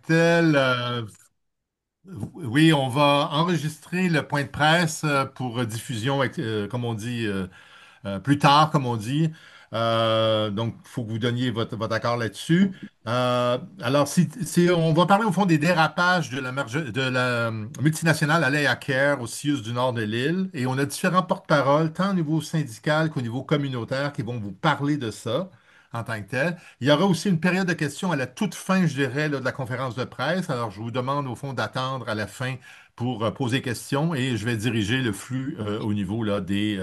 tel. Oui, on va enregistrer le point de presse pour diffusion, comme on dit, plus tard, comme on dit. Donc, il faut que vous donniez votre accord là-dessus. Alors, on va parler au fond des dérapages de la multinationale Alea Care au CIUS du nord de l'île. Et on a différents porte-paroles, tant au niveau syndical qu'au niveau communautaire, qui vont vous parler de ça en tant que tel. Il y aura aussi une période de questions à la toute fin, je dirais, là, de la conférence de presse. Alors, je vous demande au fond d'attendre à la fin pour poser questions et je vais diriger le flux au niveau là, des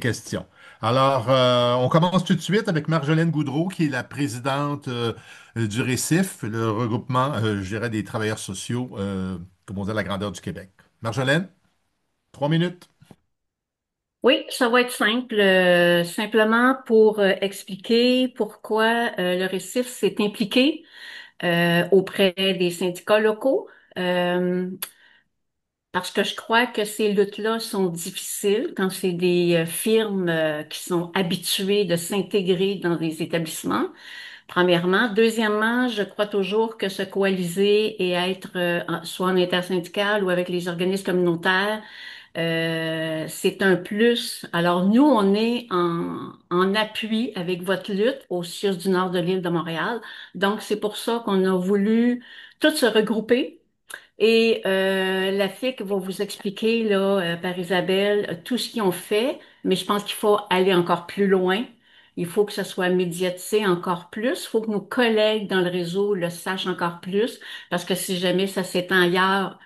questions. Alors, on commence tout de suite avec Marjolaine Goudreau, qui est la présidente du RECIF, le regroupement, je dirais, des travailleurs sociaux, comme on dit, à la grandeur du Québec. Marjolaine, 3 minutes. Oui, ça va être simple, simplement pour expliquer pourquoi le récif s'est impliqué auprès des syndicats locaux, euh, parce que je crois que ces luttes-là sont difficiles quand c'est des firmes qui sont habituées de s'intégrer dans des établissements, premièrement. Deuxièmement, je crois toujours que se coaliser et être soit en intersyndical ou avec les organismes communautaires, c'est un plus. Alors, nous, on est en appui avec votre lutte au CIUS du nord de l'île de Montréal. Donc, c'est pour ça qu'on a voulu tous se regrouper. Et la FIC va vous expliquer, là, par Isabelle, tout ce qu'ils ont fait, mais je pense qu'il faut aller encore plus loin. Il faut que ce soit médiatisé encore plus. Il faut que nos collègues dans le réseau le sachent encore plus, parce que si jamais ça s'étend ailleurs,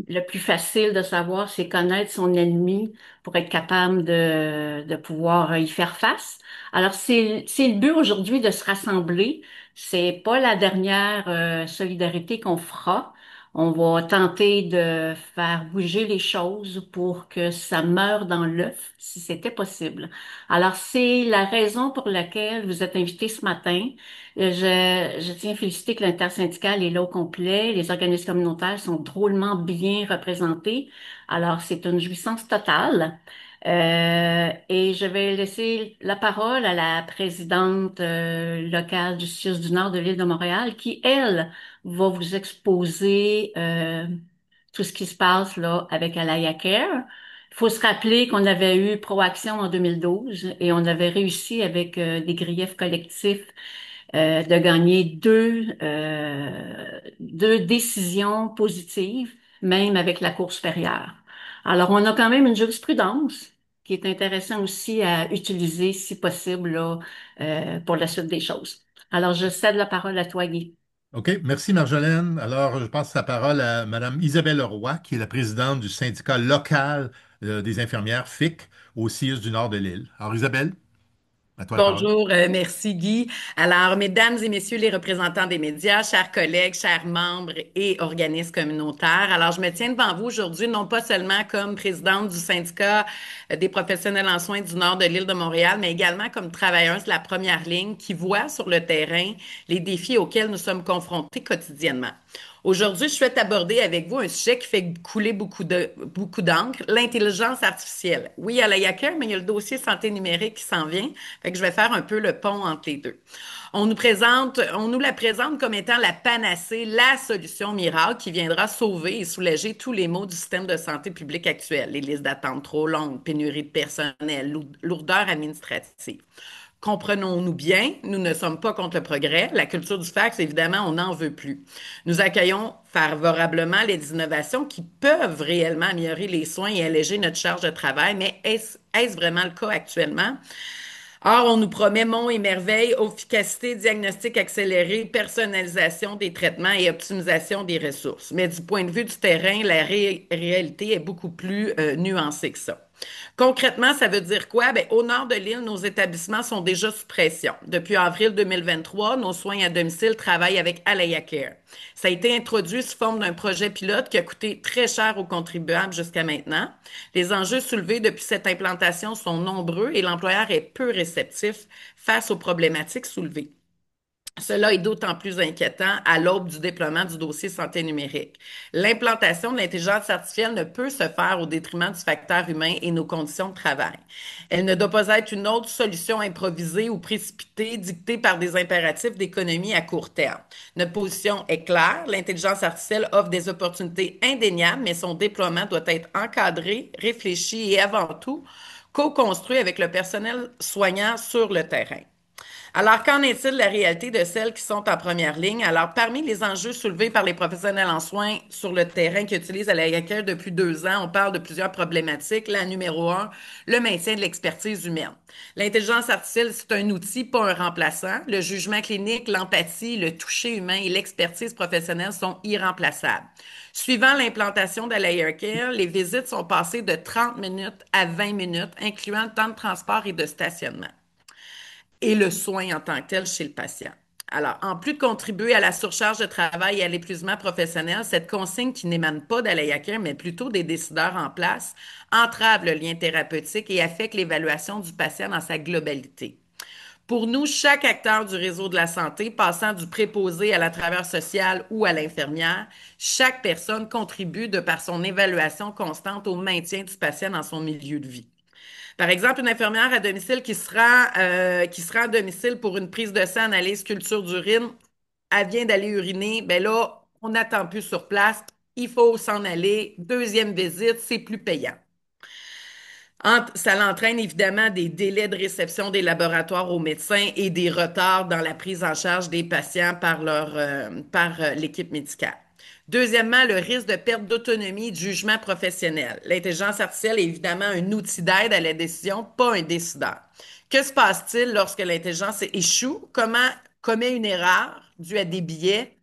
le plus facile de savoir, c'est connaître son ennemi pour être capable de pouvoir y faire face. Alors, c'est le but aujourd'hui de se rassembler. C'est pas la dernière solidarité qu'on fera. On va tenter de faire bouger les choses pour que ça meure dans l'œuf, si c'était possible. Alors, c'est la raison pour laquelle vous êtes invité ce matin. Je tiens à féliciter que l'intersyndicale est là au complet. Les organismes communautaires sont drôlement bien représentés. Alors, c'est une jouissance totale. Et je vais laisser la parole à la présidente locale du CIUS du Nord de l'île de Montréal, qui, elle, va vous exposer tout ce qui se passe là avec Alaya Care. Il faut se rappeler qu'on avait eu Proaction en 2012 et on avait réussi avec des griefs collectifs de gagner deux décisions positives, même avec la Cour supérieure. Alors, on a quand même une jurisprudence qui est intéressant aussi à utiliser, si possible, là, pour la suite des choses. Alors, je cède la parole à toi, Guy. OK, merci Marjolaine. Alors, je passe la parole à Madame Isabelle Leroy, qui est la présidente du syndicat local des infirmières FIC au CIUS du nord de l'île. Alors, Isabelle, à toi la parole. Bonjour, merci Guy. Alors, mesdames et messieurs les représentants des médias, chers collègues, chers membres et organismes communautaires, alors je me tiens devant vous aujourd'hui non pas seulement comme présidente du syndicat des professionnels en soins du nord de l'île de Montréal, mais également comme travailleuse de la première ligne qui voit sur le terrain les défis auxquels nous sommes confrontés quotidiennement. Aujourd'hui, je souhaite aborder avec vous un sujet qui fait couler beaucoup d'encre, l'intelligence artificielle. Oui, il y a la Yaker, mais il y a le dossier santé numérique qui s'en vient. Fait que je vais faire un peu le pont entre les deux. On nous la présente comme étant la panacée, la solution miracle qui viendra sauver et soulager tous les maux du système de santé publique actuel. Les listes d'attente trop longues, pénurie de personnel, lourdeur administrative. Comprenons-nous bien, nous ne sommes pas contre le progrès. La culture du fax, évidemment, on n'en veut plus. Nous accueillons favorablement les innovations qui peuvent réellement améliorer les soins et alléger notre charge de travail, mais est-ce vraiment le cas actuellement? Or, on nous promet monts et merveilles, efficacité, diagnostic accéléré, personnalisation des traitements et optimisation des ressources. Mais du point de vue du terrain, la réalité est beaucoup plus nuancée que ça. Concrètement, ça veut dire quoi? Ben, au nord de l'île, nos établissements sont déjà sous pression. Depuis avril 2023, nos soins à domicile travaillent avec Alaya Care. Ça a été introduit sous forme d'un projet pilote qui a coûté très cher aux contribuables jusqu'à maintenant. Les enjeux soulevés depuis cette implantation sont nombreux et l'employeur est peu réceptif face aux problématiques soulevées. Cela est d'autant plus inquiétant à l'aube du déploiement du dossier santé numérique. L'implantation de l'intelligence artificielle ne peut se faire au détriment du facteur humain et nos conditions de travail. Elle ne doit pas être une autre solution improvisée ou précipitée, dictée par des impératifs d'économie à court terme. Notre position est claire, l'intelligence artificielle offre des opportunités indéniables, mais son déploiement doit être encadré, réfléchi et avant tout co-construit avec le personnel soignant sur le terrain. Alors, qu'en est-il de la réalité de celles qui sont en première ligne? Alors, parmi les enjeux soulevés par les professionnels en soins sur le terrain qui utilisent Alaïa depuis 2 ans, on parle de plusieurs problématiques. La numéro un, le maintien de l'expertise humaine. L'intelligence artificielle, c'est un outil, pas un remplaçant. Le jugement clinique, l'empathie, le toucher humain et l'expertise professionnelle sont irremplaçables. Suivant l'implantation d'Alaïa les visites sont passées de 30 minutes à 20 minutes, incluant le temps de transport et de stationnement et le soin en tant que tel chez le patient. Alors, en plus de contribuer à la surcharge de travail et à l'épuisement professionnel, cette consigne qui n'émane pas d'Alaïakir, mais plutôt des décideurs en place, entrave le lien thérapeutique et affecte l'évaluation du patient dans sa globalité. Pour nous, chaque acteur du réseau de la santé, passant du préposé à la travailleuse sociale ou à l'infirmière, chaque personne contribue de par son évaluation constante au maintien du patient dans son milieu de vie. Par exemple, une infirmière à domicile qui sera à domicile pour une prise de sang, analyse, culture d'urine, elle vient d'aller uriner, ben là, on n'attend plus sur place, il faut s'en aller. Deuxième visite, c'est plus payant. Ça l'entraîne évidemment des délais de réception des laboratoires aux médecins et des retards dans la prise en charge des patients par l'équipe médicale. Deuxièmement, le risque de perte d'autonomie et de jugement professionnel. L'intelligence artificielle est évidemment un outil d'aide à la décision, pas un décideur. Que se passe-t-il lorsque l'intelligence échoue? Comment commet une erreur due à des biais?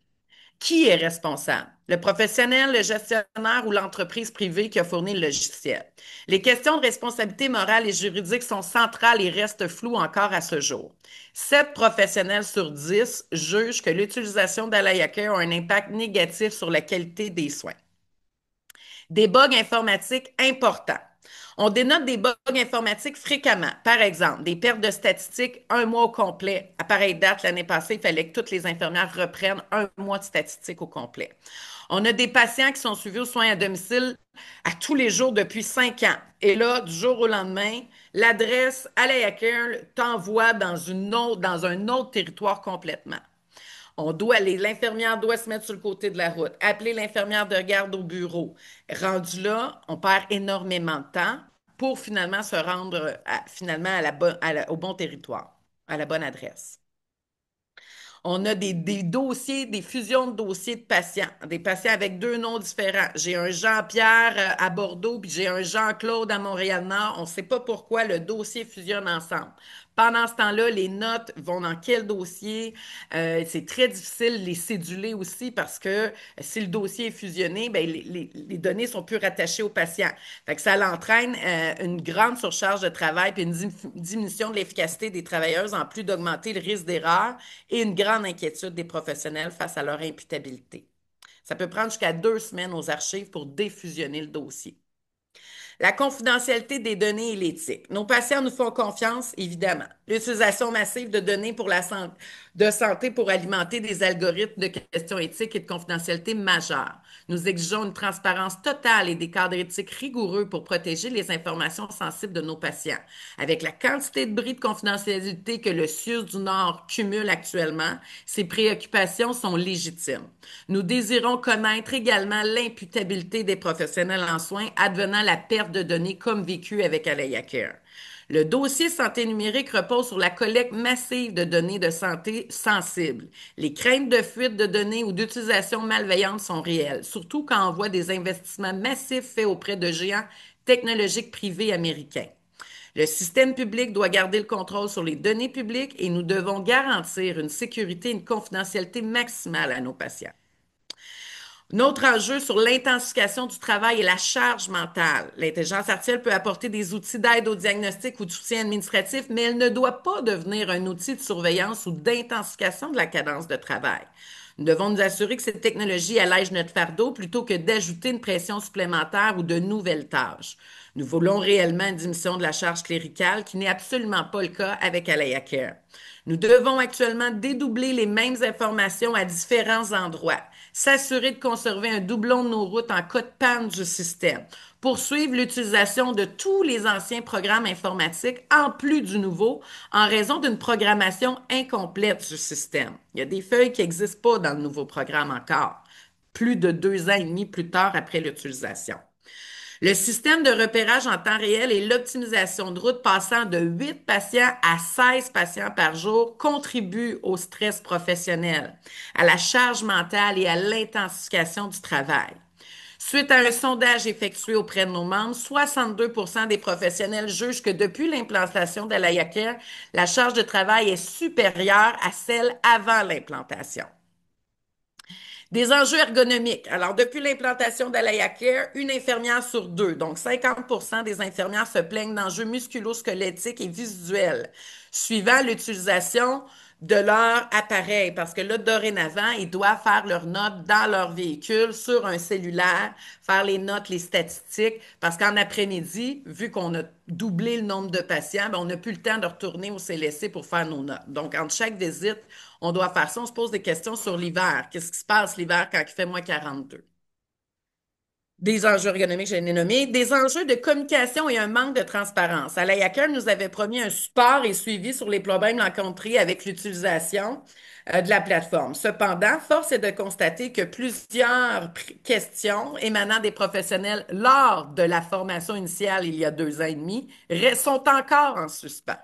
Qui est responsable? Le professionnel, le gestionnaire ou l'entreprise privée qui a fourni le logiciel? Les questions de responsabilité morale et juridique sont centrales et restent floues encore à ce jour. 7 professionnels sur 10 jugent que l'utilisation d'Alaïaka a un impact négatif sur la qualité des soins. Des bugs informatiques importants. On dénote des bugs informatiques fréquemment. Par exemple, des pertes de statistiques un mois au complet. À pareille date, l'année passée, il fallait que toutes les infirmières reprennent un mois de statistiques au complet. On a des patients qui sont suivis aux soins à domicile à tous les jours depuis 5 ans. Et là, du jour au lendemain, l'adresse Alaïacare t'envoie dans un autre territoire complètement. L'infirmière doit se mettre sur le côté de la route, appeler l'infirmière de garde au bureau. Rendu là, on perd énormément de temps pour finalement se rendre finalement au bon territoire, à la bonne adresse. On a des dossiers, des fusions de dossiers de patients, des patients avec 2 noms différents. J'ai un Jean-Pierre à Bordeaux, puis j'ai un Jean-Claude à Montréal-Nord. On ne sait pas pourquoi le dossier fusionne ensemble. Pendant ce temps-là, les notes vont dans quel dossier? C'est très difficile de les céduler aussi parce que si le dossier est fusionné, ben, les données sont plus rattachées au patient. Fait que ça l'entraîne une grande surcharge de travail puis une diminution de l'efficacité des travailleuses en plus d'augmenter le risque d'erreur et une grande inquiétude des professionnels face à leur imputabilité. Ça peut prendre jusqu'à 2 semaines aux archives pour défusionner le dossier. La confidentialité des données et l'éthique. Nos patients nous font confiance, évidemment. L'utilisation massive de données de santé pour alimenter des algorithmes de questions éthiques et de confidentialité majeures. Nous exigeons une transparence totale et des cadres éthiques rigoureux pour protéger les informations sensibles de nos patients. Avec la quantité de bris de confidentialité que le CIUS du Nord cumule actuellement, ces préoccupations sont légitimes. Nous désirons connaître également l'imputabilité des professionnels en soins advenant la perte de données comme vécu avec Alaïacare. Le dossier santé numérique repose sur la collecte massive de données de santé sensibles. Les craintes de fuite de données ou d'utilisation malveillante sont réelles, surtout quand on voit des investissements massifs faits auprès de géants technologiques privés américains. Le système public doit garder le contrôle sur les données publiques et nous devons garantir une sécurité et une confidentialité maximale à nos patients. Notre enjeu sur l'intensification du travail et la charge mentale. L'intelligence artificielle peut apporter des outils d'aide au diagnostic ou de soutien administratif, mais elle ne doit pas devenir un outil de surveillance ou d'intensification de la cadence de travail. Nous devons nous assurer que cette technologie allège notre fardeau plutôt que d'ajouter une pression supplémentaire ou de nouvelles tâches. Nous voulons réellement une diminution de la charge cléricale, qui n'est absolument pas le cas avec Alaya Care. Nous devons actuellement dédoubler les mêmes informations à différents endroits, s'assurer de conserver un doublon de nos routes en cas de panne du système, poursuivre l'utilisation de tous les anciens programmes informatiques en plus du nouveau en raison d'une programmation incomplète du système. Il y a des feuilles qui n'existent pas dans le nouveau programme encore, plus de 2 ans et demi plus tard après l'utilisation. Le système de repérage en temps réel et l'optimisation de route passant de 8 patients à 16 patients par jour contribuent au stress professionnel, à la charge mentale et à l'intensification du travail. Suite à un sondage effectué auprès de nos membres, 62 des professionnels jugent que depuis l'implantation de l'AYACare, la charge de travail est supérieure à celle avant l'implantation. Des enjeux ergonomiques. Alors, depuis l'implantation d'Alaya Care, une infirmière sur deux, donc 50 des infirmières se plaignent d'enjeux musculo-squelettiques et visuels, suivant l'utilisation de leur appareil, parce que là, dorénavant, ils doivent faire leurs notes dans leur véhicule, sur un cellulaire, faire les notes, les statistiques, parce qu'en après-midi, vu qu'on a doublé le nombre de patients, ben, on n'a plus le temps de retourner au CLSC pour faire nos notes. Donc, entre chaque visite, on doit faire ça. On se pose des questions sur l'hiver. Qu'est-ce qui se passe l'hiver quand il fait -42? Des enjeux ergonomiques, je l'ai nommé. Des enjeux de communication et un manque de transparence. Alaya Care nous avait promis un support et suivi sur les problèmes rencontrés avec l'utilisation de la plateforme. Cependant, force est de constater que plusieurs questions émanant des professionnels lors de la formation initiale il y a 2 ans et demi sont encore en suspens.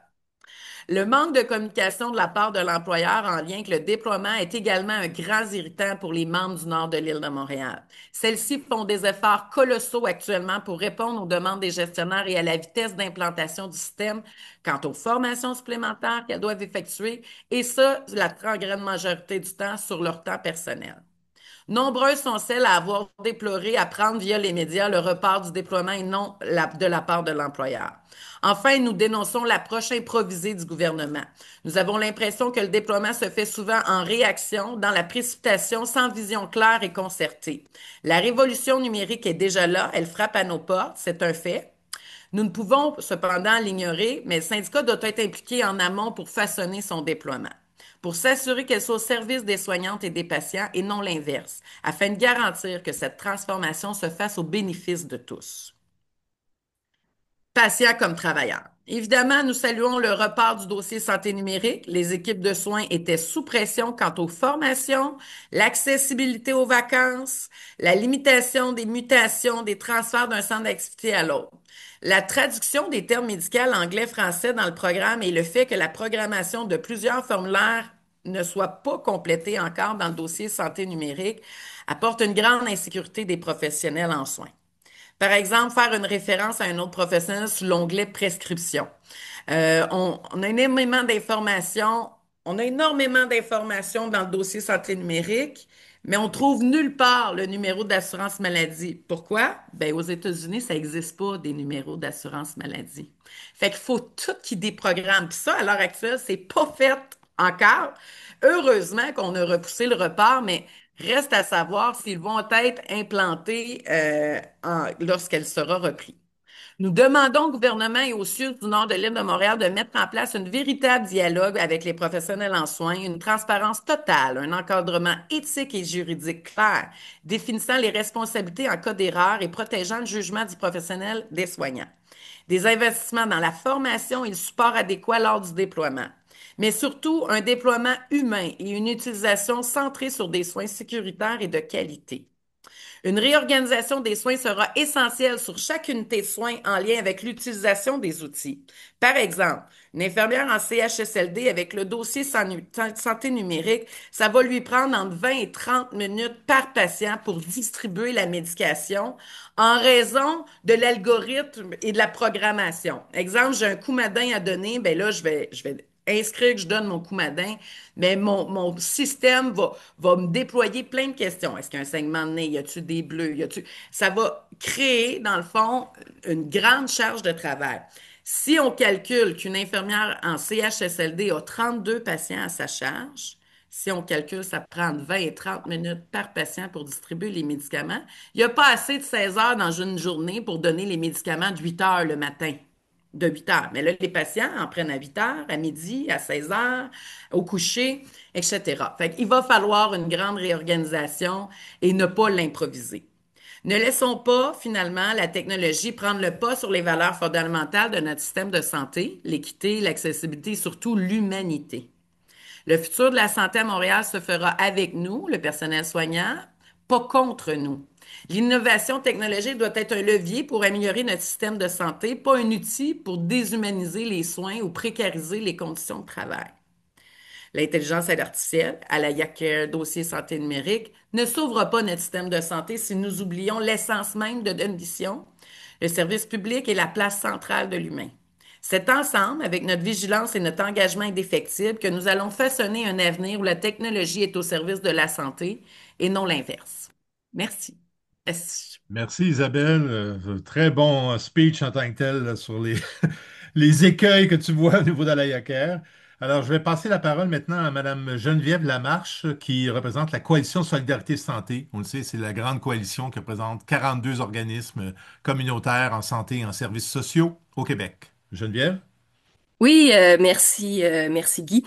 Le manque de communication de la part de l'employeur en lien avec le déploiement est également un grand irritant pour les membres du nord de l'île de Montréal. Celles-ci font des efforts colossaux actuellement pour répondre aux demandes des gestionnaires et à la vitesse d'implantation du système quant aux formations supplémentaires qu'elles doivent effectuer, et ça, la très grande majorité du temps, sur leur temps personnel. Nombreuses sont celles à avoir déploré, à prendre via les médias le report du déploiement et non de la part de l'employeur. Enfin, nous dénonçons l'approche improvisée du gouvernement. Nous avons l'impression que le déploiement se fait souvent en réaction, dans la précipitation, sans vision claire et concertée. La révolution numérique est déjà là, elle frappe à nos portes, c'est un fait. Nous ne pouvons cependant l'ignorer, mais le syndicat doit être impliqué en amont pour façonner son déploiement, pour s'assurer qu'elle soit au service des soignantes et des patients et non l'inverse, afin de garantir que cette transformation se fasse au bénéfice de tous, patients comme travailleurs. Évidemment, nous saluons le report du dossier santé numérique. Les équipes de soins étaient sous pression quant aux formations, l'accessibilité aux vacances, la limitation des mutations, des transferts d'un centre d'activité à l'autre. La traduction des termes médicaux anglais-français dans le programme et le fait que la programmation de plusieurs formulaires ne soit pas complétée encore dans le dossier santé numérique apporte une grande insécurité des professionnels en soins. Par exemple, faire une référence à un autre professionnel sous l'onglet prescription. On a énormément d'informations. On a énormément d'informations dans le dossier santé numérique, mais on trouve nulle part le numéro d'assurance maladie. Pourquoi? Ben, aux États-Unis, ça n'existe pas des numéros d'assurance maladie. Fait qu'il faut tout qui déprogramme. Puis ça, à l'heure actuelle, c'est pas fait encore. Heureusement qu'on a repoussé le report, mais reste à savoir s'ils vont être implantés lorsqu'elle sera reprise. Nous demandons au gouvernement et au sud du nord de l'île de Montréal de mettre en place un véritable dialogue avec les professionnels en soins, une transparence totale, un encadrement éthique et juridique clair, définissant les responsabilités en cas d'erreur et protégeant le jugement du professionnel des soignants. Des investissements dans la formation et le support adéquat lors du déploiement, mais surtout un déploiement humain et une utilisation centrée sur des soins sécuritaires et de qualité. Une réorganisation des soins sera essentielle sur chaque unité de soins en lien avec l'utilisation des outils. Par exemple, une infirmière en CHSLD avec le dossier santé numérique, ça va lui prendre entre 20 et 30 minutes par patient pour distribuer la médication en raison de l'algorithme et de la programmation. Exemple, j'ai un coumadin à donner, ben là, je vais inscrire que je donne mon coumadin, mais mon système va me déployer plein de questions. Est-ce qu'il y a un saignement de nez? Y a-t-il des bleus? Ça va créer, dans le fond, une grande charge de travail. Si on calcule qu'une infirmière en CHSLD a 32 patients à sa charge, Si on calcule, ça prend entre 20 et 30 minutes par patient pour distribuer les médicaments. Il n'y a pas assez de 16 heures dans une journée pour donner les médicaments de 8 heures le matin. De 8 heures. Mais là, les patients en prennent à 8 heures, à midi, à 16 heures, au coucher, etc. Fait qu'il va falloir une grande réorganisation et ne pas l'improviser. Ne laissons pas, finalement, la technologie prendre le pas sur les valeurs fondamentales de notre système de santé, l'équité, l'accessibilité et surtout l'humanité. Le futur de la santé à Montréal se fera avec nous, le personnel soignant, pas contre nous. L'innovation technologique doit être un levier pour améliorer notre système de santé, pas un outil pour déshumaniser les soins ou précariser les conditions de travail. L'intelligence artificielle, à la Care dossier santé numérique, ne sauvera pas notre système de santé si nous oublions l'essence même de notre mission, le service public et la place centrale de l'humain. C'est ensemble, avec notre vigilance et notre engagement indéfectible, que nous allons façonner un avenir où la technologie est au service de la santé et non l'inverse. Merci. Est-ce- Merci Isabelle. Très bon speech en tant que tel là, sur les, les écueils que tu vois au niveau de la Yaker. Alors, je vais passer la parole maintenant à Madame Geneviève Lamarche, qui représente la Coalition Solidarité Santé. On le sait, c'est la grande coalition qui représente 42 organismes communautaires en santé et en services sociaux au Québec. Geneviève? Oui, merci Guy.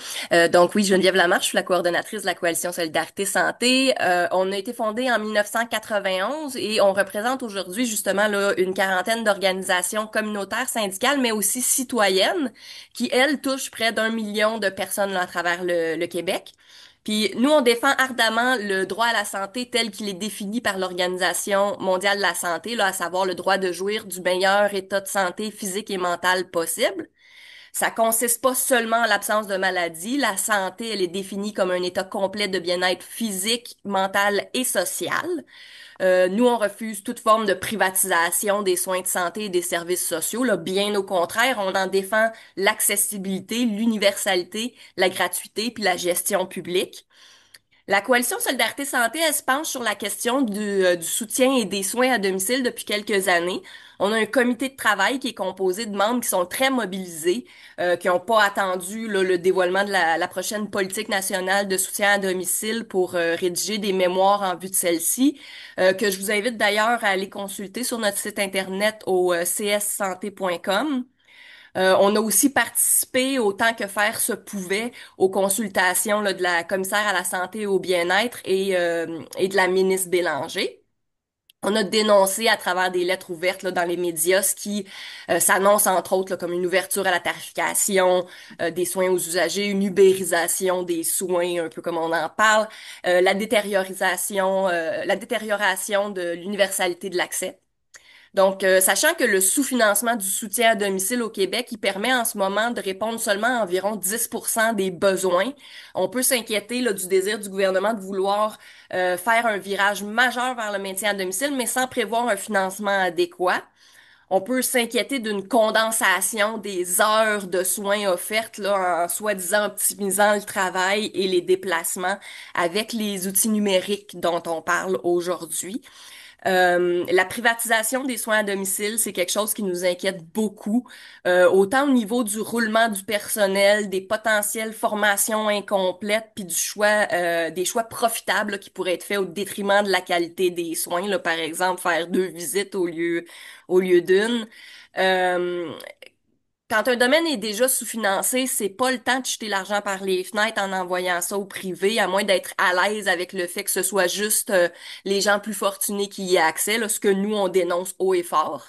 Donc oui, Geneviève Lamarche, je suis la coordonnatrice de la Coalition Solidarité Santé. On a été fondé en 1991 et on représente aujourd'hui justement là une quarantaine d'organisations communautaires, syndicales, mais aussi citoyennes, qui elles touchent près d'1 million de personnes là, à travers le Québec. Puis nous, on défend ardemment le droit à la santé tel qu'il est défini par l'Organisation mondiale de la santé, là, à savoir le droit de jouir du meilleur état de santé physique et mental possible. Ça consiste pas seulement en l'absence de maladie. La santé, elle est définie comme un état complet de bien-être physique, mental et social. Nous, on refuse toute forme de privatisation des soins de santé et des services sociaux. Là, bien au contraire, on en défend l'accessibilité, l'universalité, la gratuité puis la gestion publique. La Coalition Solidarité Santé, elle se penche sur la question du soutien et des soins à domicile depuis quelques années. On a un comité de travail qui est composé de membres qui sont très mobilisés, qui n'ont pas attendu là, le dévoilement de la prochaine politique nationale de soutien à domicile pour rédiger des mémoires en vue de celle-ci, que je vous invite d'ailleurs à aller consulter sur notre site internet au cssanté.com. On a aussi participé autant que faire se pouvait aux consultations là, de la commissaire à la santé et au bien-être et de la ministre Bélanger. On a dénoncé à travers des lettres ouvertes là, dans les médias ce qui s'annonce entre autres là, comme une ouverture à la tarification des soins aux usagers, une ubérisation des soins, un peu comme on en parle, la détérioration de l'universalité de l'accès. Donc, sachant que le sous-financement du soutien à domicile au Québec, il permet en ce moment de répondre seulement à environ 10% des besoins, on peut s'inquiéter là, du désir du gouvernement de vouloir faire un virage majeur vers le maintien à domicile, mais sans prévoir un financement adéquat. On peut s'inquiéter d'une condensation des heures de soins offertes là, en soi-disant optimisant le travail et les déplacements avec les outils numériques dont on parle aujourd'hui. La privatisation des soins à domicile, c'est quelque chose qui nous inquiète beaucoup, autant au niveau du roulement du personnel, des potentielles formations incomplètes, puis des choix profitables là, qui pourraient être faits au détriment de la qualité des soins, là, par exemple faire 2 visites au lieu d'une. Euh, Quand un domaine est déjà sous-financé, c'est pas le temps de jeter l'argent par les fenêtres en envoyant ça au privé, à moins d'être à l'aise avec le fait que ce soit juste les gens plus fortunés qui y aient accès, là, ce que nous, on dénonce haut et fort.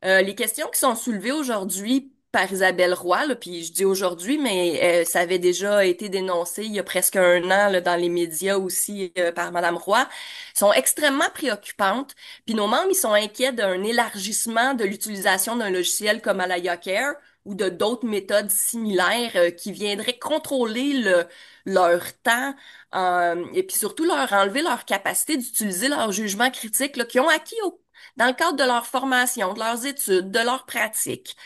Les questions qui sont soulevées aujourd'hui par Isabelle Roy, là, puis je dis aujourd'hui, mais ça avait déjà été dénoncé il y a presque un an là, dans les médias aussi par Madame Roy, sont extrêmement préoccupantes. Puis nos membres, ils sont inquiets d'un élargissement de l'utilisation d'un logiciel comme Alaya Care ou de d'autres méthodes similaires qui viendraient contrôler leur temps et puis surtout leur enlever leur capacité d'utiliser leur jugement critique là, qu'ils ont acquis dans le cadre de leur formation, de leurs études, de leurs pratiques.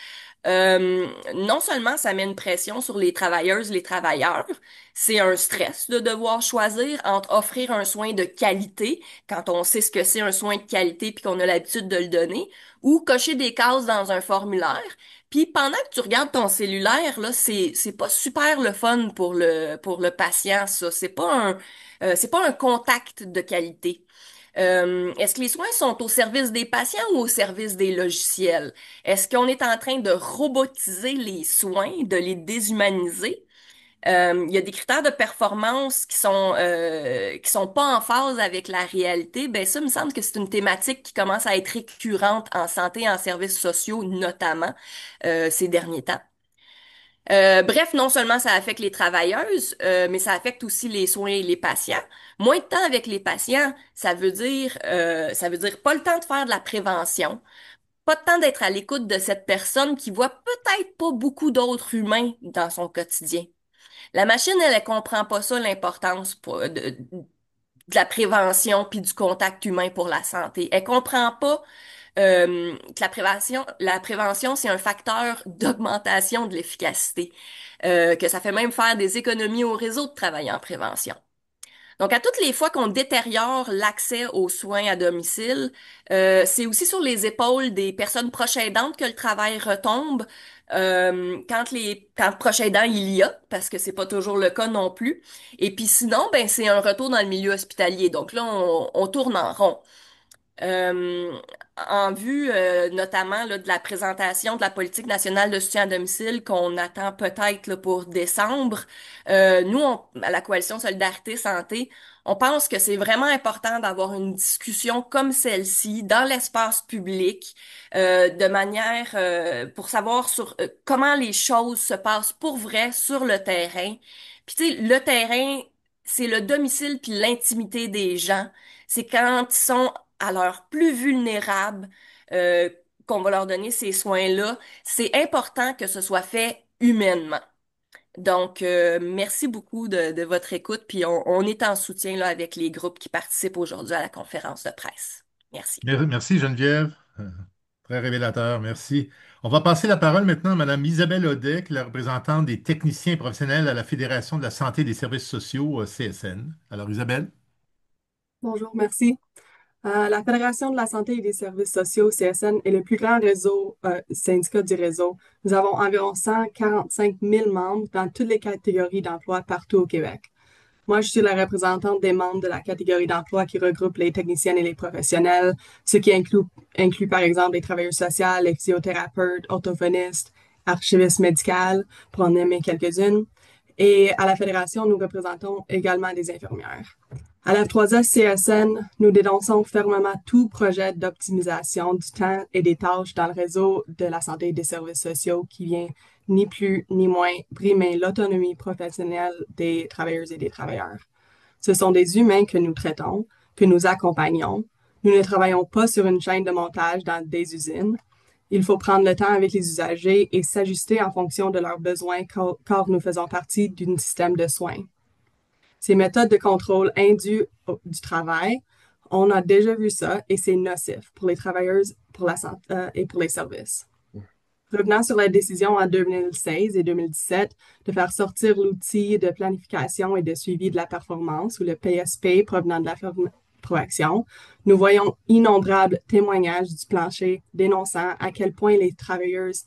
Non seulement ça met une pression sur les travailleuses, les travailleurs, c'est un stress de devoir choisir entre offrir un soin de qualité, quand on sait ce que c'est un soin de qualité puis qu'on a l'habitude de le donner, ou cocher des cases dans un formulaire. Puis pendant que tu regardes ton cellulaire, là, c'est pas super le fun pour le patient, ça. C'est pas un contact de qualité. Est-ce que les soins sont au service des patients ou au service des logiciels? Est-ce qu'on est en train de robotiser les soins, de les déshumaniser? Il y a des critères de performance qui sont pas en phase avec la réalité. Ben ça, il me semble que c'est une thématique qui commence à être récurrente en santé et en services sociaux, notamment ces derniers temps. Bref, non seulement ça affecte les travailleuses, mais ça affecte aussi les soins et les patients. Moins de temps avec les patients, ça veut dire pas le temps de faire de la prévention, pas de temps d'être à l'écoute de cette personne qui voit peut-être pas beaucoup d'autres humains dans son quotidien. La machine, elle comprend pas ça, l'importance de la prévention puis du contact humain pour la santé. Elle comprend pas que la prévention, c'est un facteur d'augmentation de l'efficacité, que ça fait même faire des économies au réseau de travail en prévention. Donc, à toutes les fois qu'on détériore l'accès aux soins à domicile, c'est aussi sur les épaules des personnes proches aidantes que le travail retombe. Quand proche aidant il y a, parce que c'est pas toujours le cas non plus. Et puis sinon, ben c'est un retour dans le milieu hospitalier. Donc là, on tourne en rond. Euh, En vue notamment là, de la présentation de la politique nationale de soutien à domicile qu'on attend peut-être là, pour décembre, à la Coalition Solidarité Santé, on pense que c'est vraiment important d'avoir une discussion comme celle-ci dans l'espace public, de manière pour savoir sur comment les choses se passent pour vrai sur le terrain. Puis tu sais, le terrain, c'est le domicile puis l'intimité des gens. C'est quand ils sont à l'heure plus vulnérable euh, qu'on va leur donner ces soins-là. C'est important que ce soit fait humainement. Donc, merci beaucoup de votre écoute, puis on est en soutien là, avec les groupes qui participent aujourd'hui à la conférence de presse. Merci. Merci Geneviève. Très révélateur, merci. On va passer la parole maintenant à Mme Isabelle Audet, qui est la représentante des techniciens professionnels à la Fédération de la santé et des services sociaux, CSN. Alors Isabelle? Bonjour, merci. La Fédération de la santé et des services sociaux, CSN, est le plus grand réseau syndicat du réseau. Nous avons environ 145 000 membres dans toutes les catégories d'emploi partout au Québec. Moi, je suis la représentante des membres de la catégorie d'emploi qui regroupe les techniciennes et les professionnels, ce qui inclut par exemple les travailleurs sociaux, les physiothérapeutes, orthophonistes, archivistes médicales, pour en nommer quelques-unes. Et à la Fédération, nous représentons également des infirmières. À la 3S CSN, nous dénonçons fermement tout projet d'optimisation du temps et des tâches dans le réseau de la santé et des services sociaux qui vient ni plus ni moins brimer l'autonomie professionnelle des travailleuses et des travailleurs. Ce sont des humains que nous traitons, que nous accompagnons. Nous ne travaillons pas sur une chaîne de montage dans des usines. Il faut prendre le temps avec les usagers et s'ajuster en fonction de leurs besoins car nous faisons partie d'un système de soins. Ces méthodes de contrôle indues du travail, on a déjà vu ça et c'est nocif pour les travailleuses pour la santé, et pour les services. Revenant sur la décision en 2016 et 2017 de faire sortir l'outil de planification et de suivi de la performance ou le PSP provenant de la Proaction, nous voyons innombrables témoignages du plancher dénonçant à quel point les travailleuses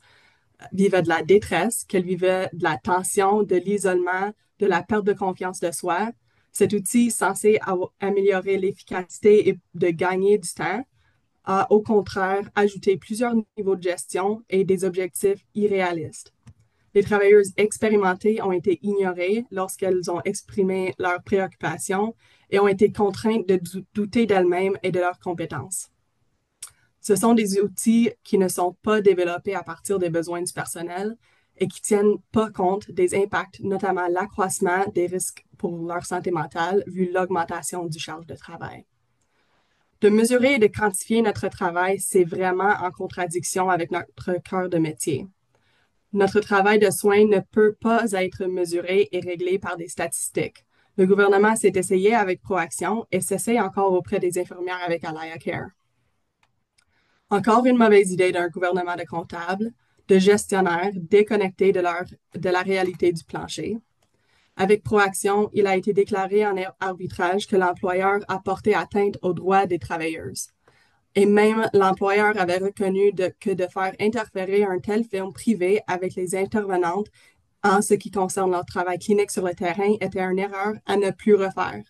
vivaient de la détresse, qu'elles vivaient de la tension, de l'isolement, de la perte de confiance de soi. Cet outil censé améliorer l'efficacité et de gagner du temps a au contraire ajouté plusieurs niveaux de gestion et des objectifs irréalistes. Les travailleuses expérimentées ont été ignorées lorsqu'elles ont exprimé leurs préoccupations et ont été contraintes de douter d'elles-mêmes et de leurs compétences. Ce sont des outils qui ne sont pas développés à partir des besoins du personnel et qui tiennent pas compte des impacts, notamment l'accroissement des risques pour leur santé mentale vu l'augmentation du charge de travail. De mesurer et de quantifier notre travail, c'est vraiment en contradiction avec notre cœur de métier. Notre travail de soins ne peut pas être mesuré et réglé par des statistiques. Le gouvernement s'est essayé avec Proaction et s'essaye encore auprès des infirmières avec Alaya Care. Encore une mauvaise idée d'un gouvernement de comptables. de gestionnaires déconnectés de la réalité du plancher. Avec Proaction, il a été déclaré en arbitrage que l'employeur a porté atteinte aux droits des travailleuses. Et même l'employeur avait reconnu que de faire interférer un tel firme privée avec les intervenantes en ce qui concerne leur travail clinique sur le terrain était une erreur à ne plus refaire.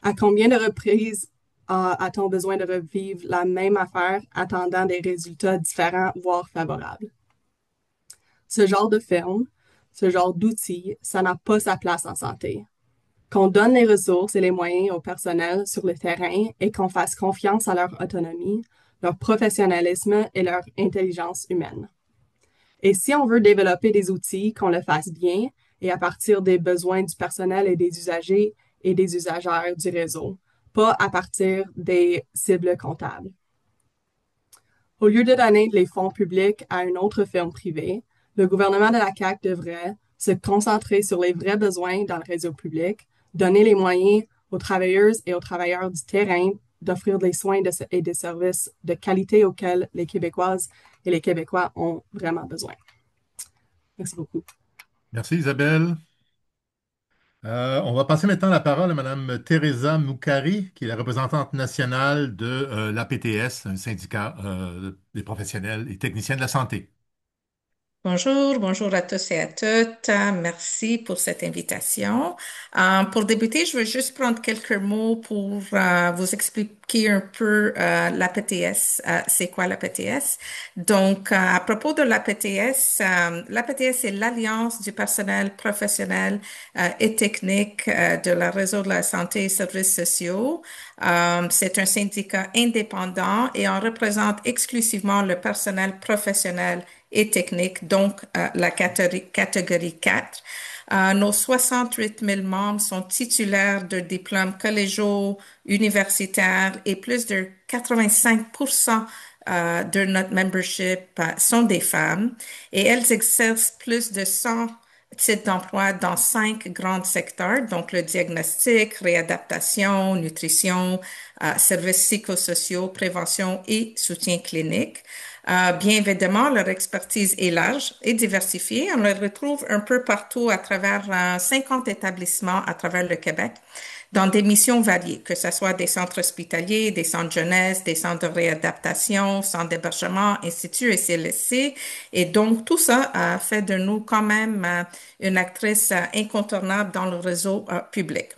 À combien de reprises a-t-on besoin de revivre la même affaire attendant des résultats différents, voire favorables? Ce genre de firme, ce genre d'outils, ça n'a pas sa place en santé. Qu'on donne les ressources et les moyens au personnel sur le terrain et qu'on fasse confiance à leur autonomie, leur professionnalisme et leur intelligence humaine. Et si on veut développer des outils, qu'on le fasse bien et à partir des besoins du personnel et des usagers et des usagères du réseau, pas à partir des cibles comptables. Au lieu de donner les fonds publics à une autre firme privée, le gouvernement de la CAQ devrait se concentrer sur les vrais besoins dans le réseau public, donner les moyens aux travailleuses et aux travailleurs du terrain d'offrir des soins et des services de qualité auxquels les Québécoises et les Québécois ont vraiment besoin. Merci beaucoup. Merci Isabelle. On va passer maintenant la parole à Mme Teresa Moukari, qui est la représentante nationale de l'APTS, un syndicat des professionnels et techniciens de la santé. Bonjour, bonjour à tous et à toutes. Merci pour cette invitation. Pour débuter, je veux juste prendre quelques mots pour vous expliquer un peu l'APTS. C'est quoi l'APTS? Donc, à propos de l'APTS, l'APTS est l'Alliance du personnel professionnel et technique de la réseau de la santé et services sociaux. C'est un syndicat indépendant et on représente exclusivement le personnel professionnel et technique, donc la catégorie 4. Nos 68 000 membres sont titulaires de diplômes collégiaux, universitaires et plus de 85% de notre membership sont des femmes et elles exercent plus de 100 types d'emplois dans 5 grands secteurs, donc le diagnostic, réadaptation, nutrition, services psychosociaux, prévention et soutien clinique. Bien évidemment, leur expertise est large et diversifiée. On les retrouve un peu partout à travers 50 établissements à travers le Québec dans des missions variées, que ce soit des centres hospitaliers, des centres jeunesse, des centres de réadaptation, centres d'hébergement, instituts et CLSC. Et donc, tout ça a fait de nous quand même une actrice incontournable dans le réseau public.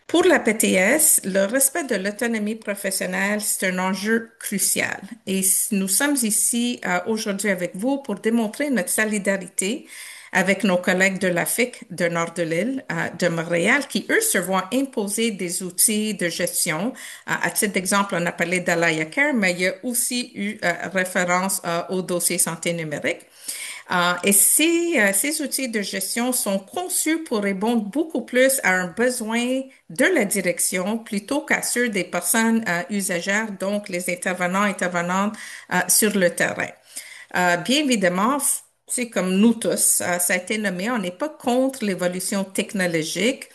Pour la PTS, le respect de l'autonomie professionnelle, c'est un enjeu crucial. Et nous sommes ici aujourd'hui avec vous pour démontrer notre solidarité avec nos collègues de l'AFIC de Nord de l'île de Montréal, qui, eux, se voient imposer des outils de gestion. À titre d'exemple, on a parlé d'Alaya Care, mais il y a aussi eu référence au dossier santé numérique. Et ces outils de gestion sont conçus pour répondre beaucoup plus à un besoin de la direction plutôt qu'à ceux des personnes usagères, donc les intervenantes sur le terrain. Bien évidemment, c'est comme nous tous, ça a été nommé, on n'est pas contre l'évolution technologique.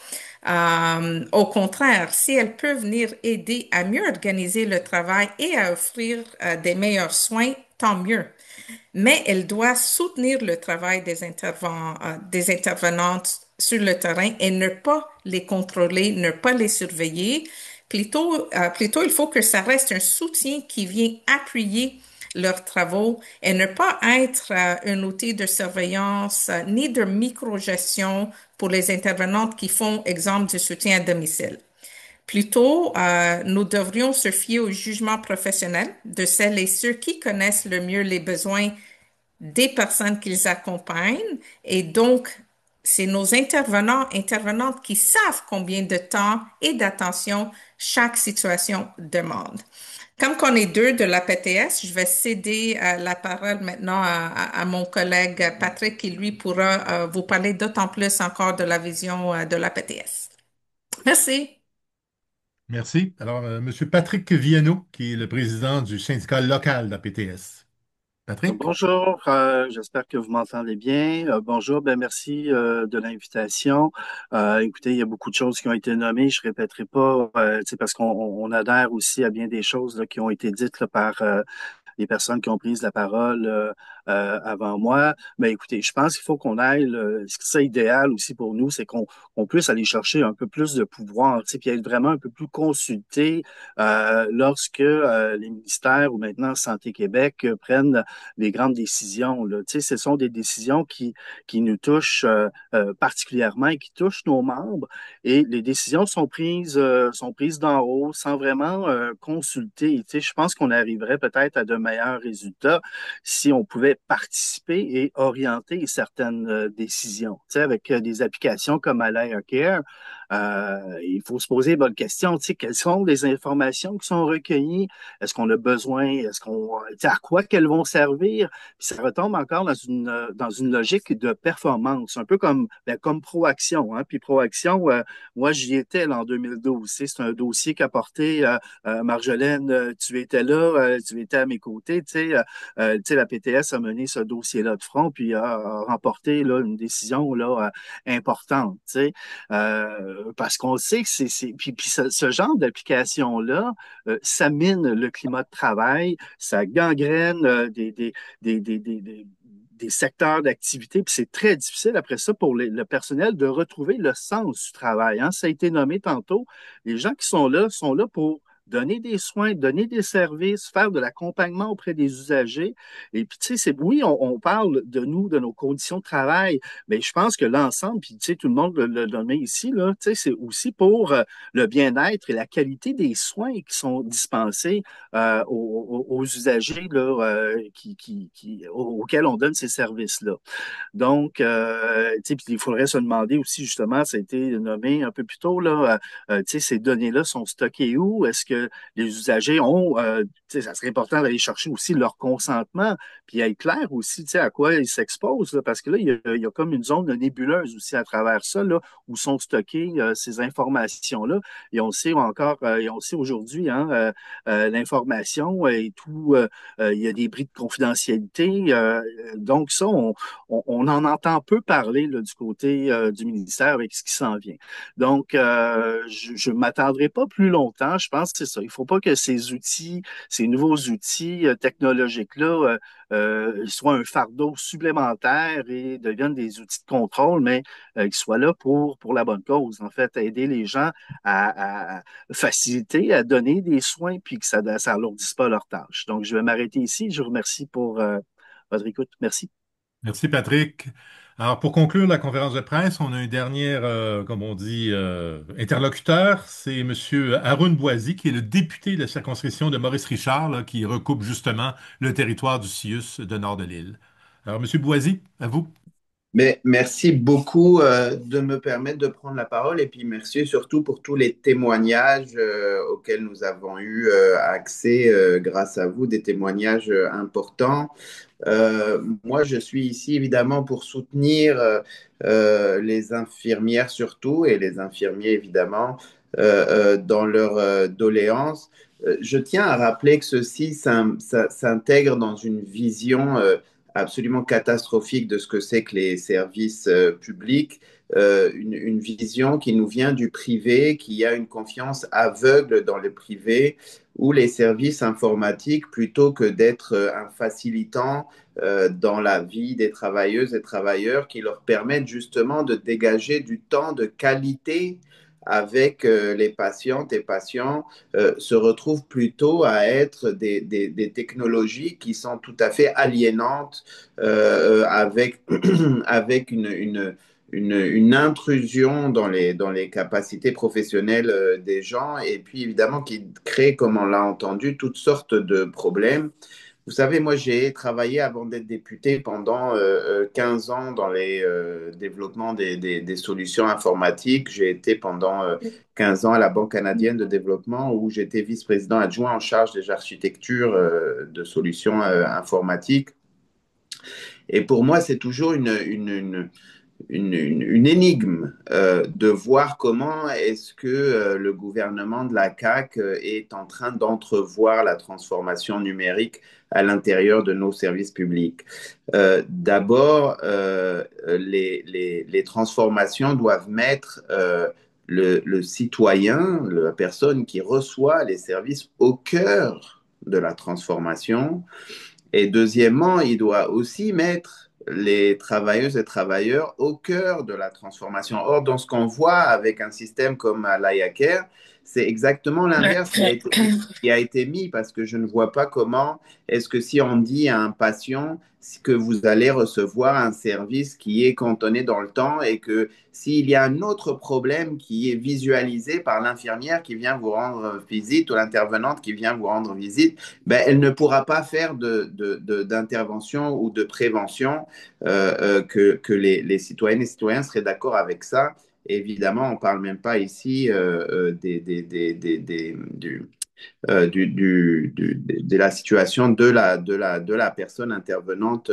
Au contraire, si elle peut venir aider à mieux organiser le travail et à offrir des meilleurs soins, tant mieux, mais elle doit soutenir le travail des intervenantes sur le terrain et ne pas les contrôler, ne pas les surveiller. Plutôt, il faut que ça reste un soutien qui vient appuyer leurs travaux et ne pas être un outil de surveillance ni de microgestion pour les intervenantes qui font, exemple, du soutien à domicile. Plutôt, nous devrions se fier au jugement professionnel de celles et ceux qui connaissent le mieux les besoins des personnes qu'ils accompagnent. Et donc, c'est nos intervenantes qui savent combien de temps et d'attention chaque situation demande. Comme qu'on est deux de la PTS, je vais céder la parole maintenant à mon collègue Patrick qui, lui, pourra vous parler d'autant plus encore de la vision de la PTS. Merci. Merci. Alors, M. Patrick Viano, qui est le président du syndicat local de la PTS. Patrick? Bonjour, j'espère que vous m'entendez bien. Bonjour, ben merci de l'invitation. Écoutez, il y a beaucoup de choses qui ont été nommées. Je répéterai pas, parce qu'on adhère aussi à bien des choses là, qui ont été dites là, par les personnes qui ont pris la parole avant moi. Mais écoutez, je pense qu'il faut qu'on aille, ce qui serait idéal aussi pour nous, c'est qu'on puisse aller chercher un peu plus de pouvoir, tu sais, puis être vraiment un peu plus consulté lorsque les ministères ou maintenant Santé Québec prennent les grandes décisions, là. Tu sais, ce sont des décisions qui nous touchent particulièrement et qui touchent nos membres. Et les décisions sont prises d'en haut sans vraiment consulter. Tu sais, je pense qu'on arriverait peut-être à de meilleurs résultats si on pouvait participer et orienter certaines décisions. Tu sais, avec des applications comme Alaya Care, il faut se poser les bonnes questions. Tu sais, quelles sont les informations qui sont recueillies? Est-ce qu'on a besoin? Tu sais, à quoi qu'elles vont servir? Puis ça retombe encore dans une logique de performance, un peu comme, ben, comme Proaction. Hein? Puis Proaction, moi, j'y étais là, en 2012. Tu sais, c'est un dossier qu'a porté Marjolaine. Tu étais là, tu étais à mes côtés. Tu sais, la PTS a mené ce dossier-là de front, puis a remporté là, une décision là, importante. Tu sais. Parce qu'on sait que puis ce genre d'application-là, ça mine le climat de travail, ça gangrène des secteurs d'activité, puis c'est très difficile après ça pour le personnel de retrouver le sens du travail. Hein. Ça a été nommé tantôt. Les gens qui sont là pour donner des soins, donner des services, faire de l'accompagnement auprès des usagers. Et puis, tu sais, oui, on parle de nous, de nos conditions de travail, mais je pense que l'ensemble, puis tu sais, tout le monde le nommé ici, là, tu sais, c'est aussi pour le bien-être et la qualité des soins qui sont dispensés aux usagers là, auxquels on donne ces services-là. Donc, tu sais, puis il faudrait se demander aussi, justement, ça a été nommé un peu plus tôt, là, tu sais, ces données-là sont stockées où? Est-ce que les usagers ont, tu sais, ça serait important d'aller chercher aussi leur consentement, puis être clair aussi, tu sais, à quoi ils s'exposent, là, parce que là, il y a comme une zone de nébuleuse aussi à travers ça, là, où sont stockées ces informations-là. Et on sait encore, et on sait aujourd'hui, hein, l'information et tout, il y a des bris de confidentialité. Donc ça, on en entend peu parler là, du côté du ministère avec ce qui s'en vient. Donc, je ne m'attendrai pas plus longtemps. Je pense que c'est ça. Il ne faut pas que ces outils, ces nouveaux outils technologiques-là soient un fardeau supplémentaire et deviennent des outils de contrôle, mais qu'ils soient là pour la bonne cause. En fait, aider les gens à faciliter, à donner des soins, puis que ça ne alourdisse pas leurs tâches. Donc, je vais m'arrêter ici. Je vous remercie pour votre écoute. Merci. Merci, Patrick. Alors, pour conclure la conférence de presse, on a un dernier, comme on dit, interlocuteur. C'est Monsieur Haroun Boisy, qui est le député de la circonscription de Maurice-Richard, là, qui recoupe justement le territoire du CIUS de nord de l'île. Alors, Monsieur Boisy, à vous. Mais merci beaucoup de me permettre de prendre la parole et puis merci surtout pour tous les témoignages auxquels nous avons eu accès grâce à vous, des témoignages importants. Moi, je suis ici évidemment pour soutenir les infirmières surtout et les infirmiers évidemment dans leur doléances. Je tiens à rappeler que ceci s'intègre dans une vision absolument catastrophique de ce que c'est que les services publics, une vision qui nous vient du privé, qui a une confiance aveugle dans le privé, où les services informatiques, plutôt que d'être un facilitant dans la vie des travailleuses et travailleurs, qui leur permettent justement de dégager du temps de qualité avec les patientes et patients, se retrouvent plutôt à être des technologies qui sont tout à fait aliénantes avec, avec une intrusion dans les capacités professionnelles des gens et puis évidemment qui crée, comme on l'a entendu, toutes sortes de problèmes. Vous savez, moi, j'ai travaillé avant d'être député pendant 15 ans dans les développements des solutions informatiques. J'ai été pendant 15 ans à la Banque canadienne de développement où j'étais vice-président adjoint en charge des architectures de solutions informatiques. Et pour moi, c'est toujours une énigme de voir comment est-ce que le gouvernement de la CAQ est en train d'entrevoir la transformation numérique à l'intérieur de nos services publics. D'abord, les transformations doivent mettre le citoyen, la personne qui reçoit les services au cœur de la transformation. Et deuxièmement, il doit aussi mettre les travailleuses et travailleurs au cœur de la transformation. Or, dans ce qu'on voit avec un système comme Alaya Care, c'est exactement l'inverse qui a été mis parce que je ne vois pas comment est-ce que si on dit à un patient que vous allez recevoir un service qui est cantonné dans le temps et que s'il y a un autre problème qui est visualisé par l'infirmière qui vient vous rendre visite ou l'intervenante qui vient vous rendre visite, ben, elle ne pourra pas faire d'intervention ou de prévention que les citoyennes et citoyens seraient d'accord avec ça. Évidemment, on ne parle même pas ici de la situation de la personne intervenante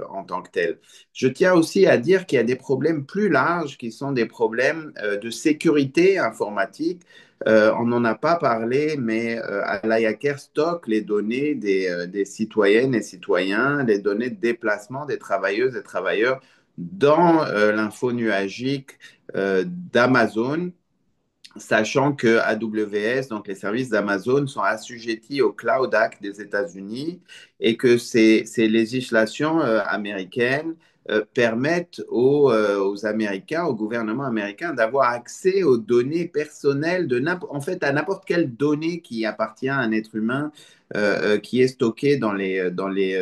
en tant que telle. Je tiens aussi à dire qu'il y a des problèmes plus larges qui sont des problèmes de sécurité informatique. On n'en a pas parlé, mais Alayaker stocke les données des citoyennes et citoyens, les données de déplacement des travailleuses et travailleurs dans l'info nuagique d'Amazon, sachant que AWS, donc les services d'Amazon, sont assujettis au Cloud Act des États-Unis et que ces législations américaines permettent aux Américains, au gouvernement américain, d'avoir accès aux données personnelles en fait, à n'importe quelle donnée qui appartient à un être humain qui est stocké dans les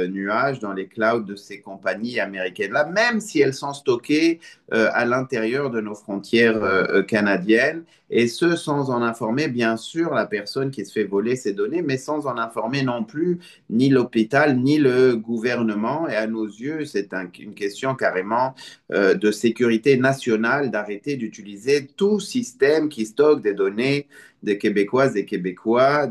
nuages, dans les clouds de ces compagnies américaines-là, même si elles sont stockées à l'intérieur de nos frontières canadiennes, et ce sans en informer bien sûr la personne qui se fait voler ces données, mais sans en informer non plus ni l'hôpital ni le gouvernement. Et à nos yeux, c'est une question carrément de sécurité nationale d'arrêter d'utiliser tout système qui stocke des données des Québécoises et Québécois,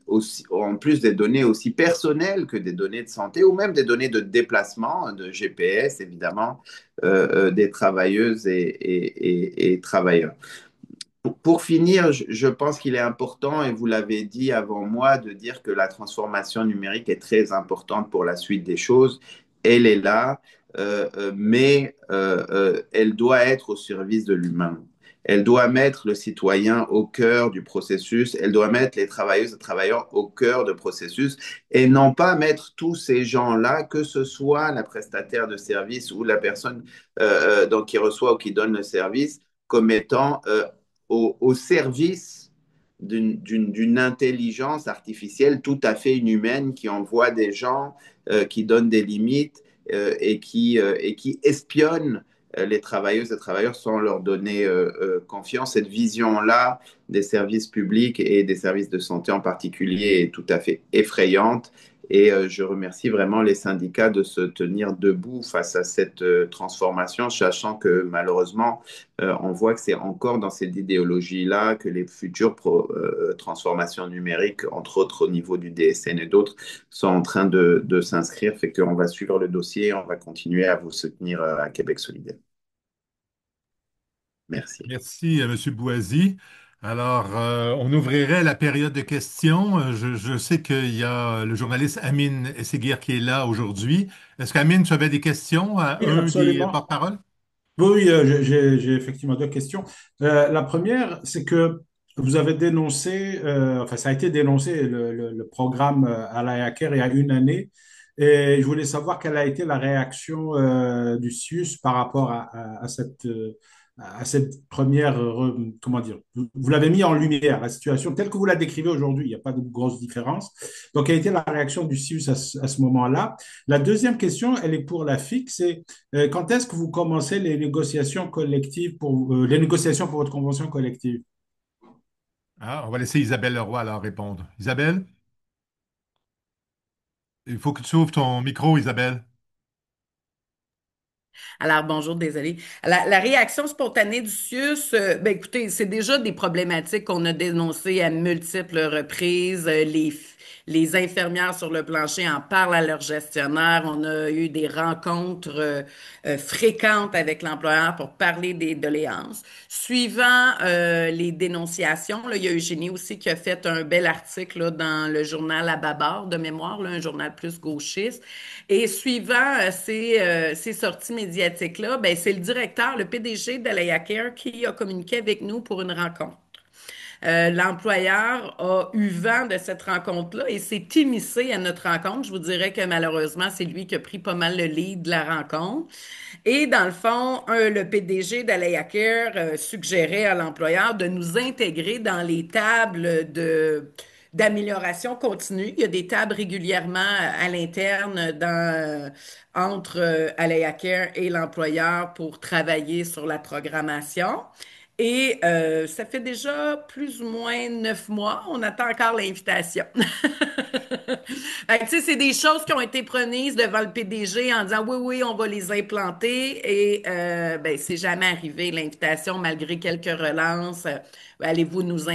aussi, en plus des données aussi personnelles que des données de santé ou même des données de déplacement, de GPS évidemment, des travailleuses et travailleurs. Pour finir, je pense qu'il est important, et vous l'avez dit avant moi, de dire que la transformation numérique est très importante pour la suite des choses. Elle est là, mais elle doit être au service de l'humain. Elle doit mettre le citoyen au cœur du processus. Elle doit mettre les travailleuses et travailleurs au cœur du processus et non pas mettre tous ces gens-là, que ce soit la prestataire de service ou la personne donc, qui reçoit ou qui donne le service, comme étant au service d'une intelligence artificielle tout à fait inhumaine qui envoie des gens, qui donne des limites et qui espionne les travailleuses et travailleurs sans leur donner confiance. Cette vision-là des services publics et des services de santé en particulier est tout à fait effrayante. Et je remercie vraiment les syndicats de se tenir debout face à cette transformation, sachant que malheureusement, on voit que c'est encore dans cette idéologie-là que les futures transformations numériques, entre autres au niveau du DSN et d'autres, sont en train de s'inscrire. Fait qu'on va suivre le dossier, on va continuer à vous soutenir à Québec solidaire. Merci. Merci, M. Boisy. Alors, on ouvrirait la période de questions. Je sais qu'il y a le journaliste Amine Esseguir qui est là aujourd'hui. Est-ce qu'Amine, tu avais des questions à Oui, un des absolument. porte-parole? Oui, oui, j'ai effectivement deux questions. La première, c'est que vous avez dénoncé, enfin, ça a été dénoncé, le programme à la Hacker il y a une année. Et je voulais savoir quelle a été la réaction du CIUS par rapport à cette première, comment dire, vous l'avez mis en lumière, la situation telle que vous la décrivez aujourd'hui, il n'y a pas de grosse différence. Donc, quelle a été la réaction du CIUS à ce moment-là? La deuxième question, elle est pour la FIC, c'est quand est-ce que vous commencez les négociations collectives les négociations pour votre convention collective? Ah, on va laisser Isabelle Leroy alors répondre. Isabelle, il faut que tu ouvres ton micro, Isabelle. Alors, bonjour, désolé. La réaction spontanée du CIUS, ben écoutez, c'est déjà des problématiques qu'on a dénoncées à multiples reprises. Les infirmières sur le plancher en parlent à leur gestionnaire. On a eu des rencontres fréquentes avec l'employeur pour parler des doléances. Suivant les dénonciations, là, il y a Eugénie aussi qui a fait un bel article là, dans le journal à Babar de mémoire, là, un journal plus gauchiste. Et suivant ces sorties médiatiques-là, ben, c'est le directeur, le PDG d'Alaya Care qui a communiqué avec nous pour une rencontre. L'employeur a eu vent de cette rencontre-là et s'est immiscé à notre rencontre. Je vous dirais que malheureusement, c'est lui qui a pris pas mal le lead de la rencontre. Et dans le fond, le PDG d'Alaya Care suggérait à l'employeur de nous intégrer dans les tables d'amélioration continue. Il y a des tables régulièrement à l'interne entre Alaya Care et l'employeur pour travailler sur la programmation. Et ça fait déjà plus ou moins 9 mois. On attend encore l'invitation. Fait que, tu sais, c'est des choses qui ont été promises devant le PDG en disant oui, oui, on va les implanter. Et ben, c'est jamais arrivé. L'invitation, malgré quelques relances, allez-vous nous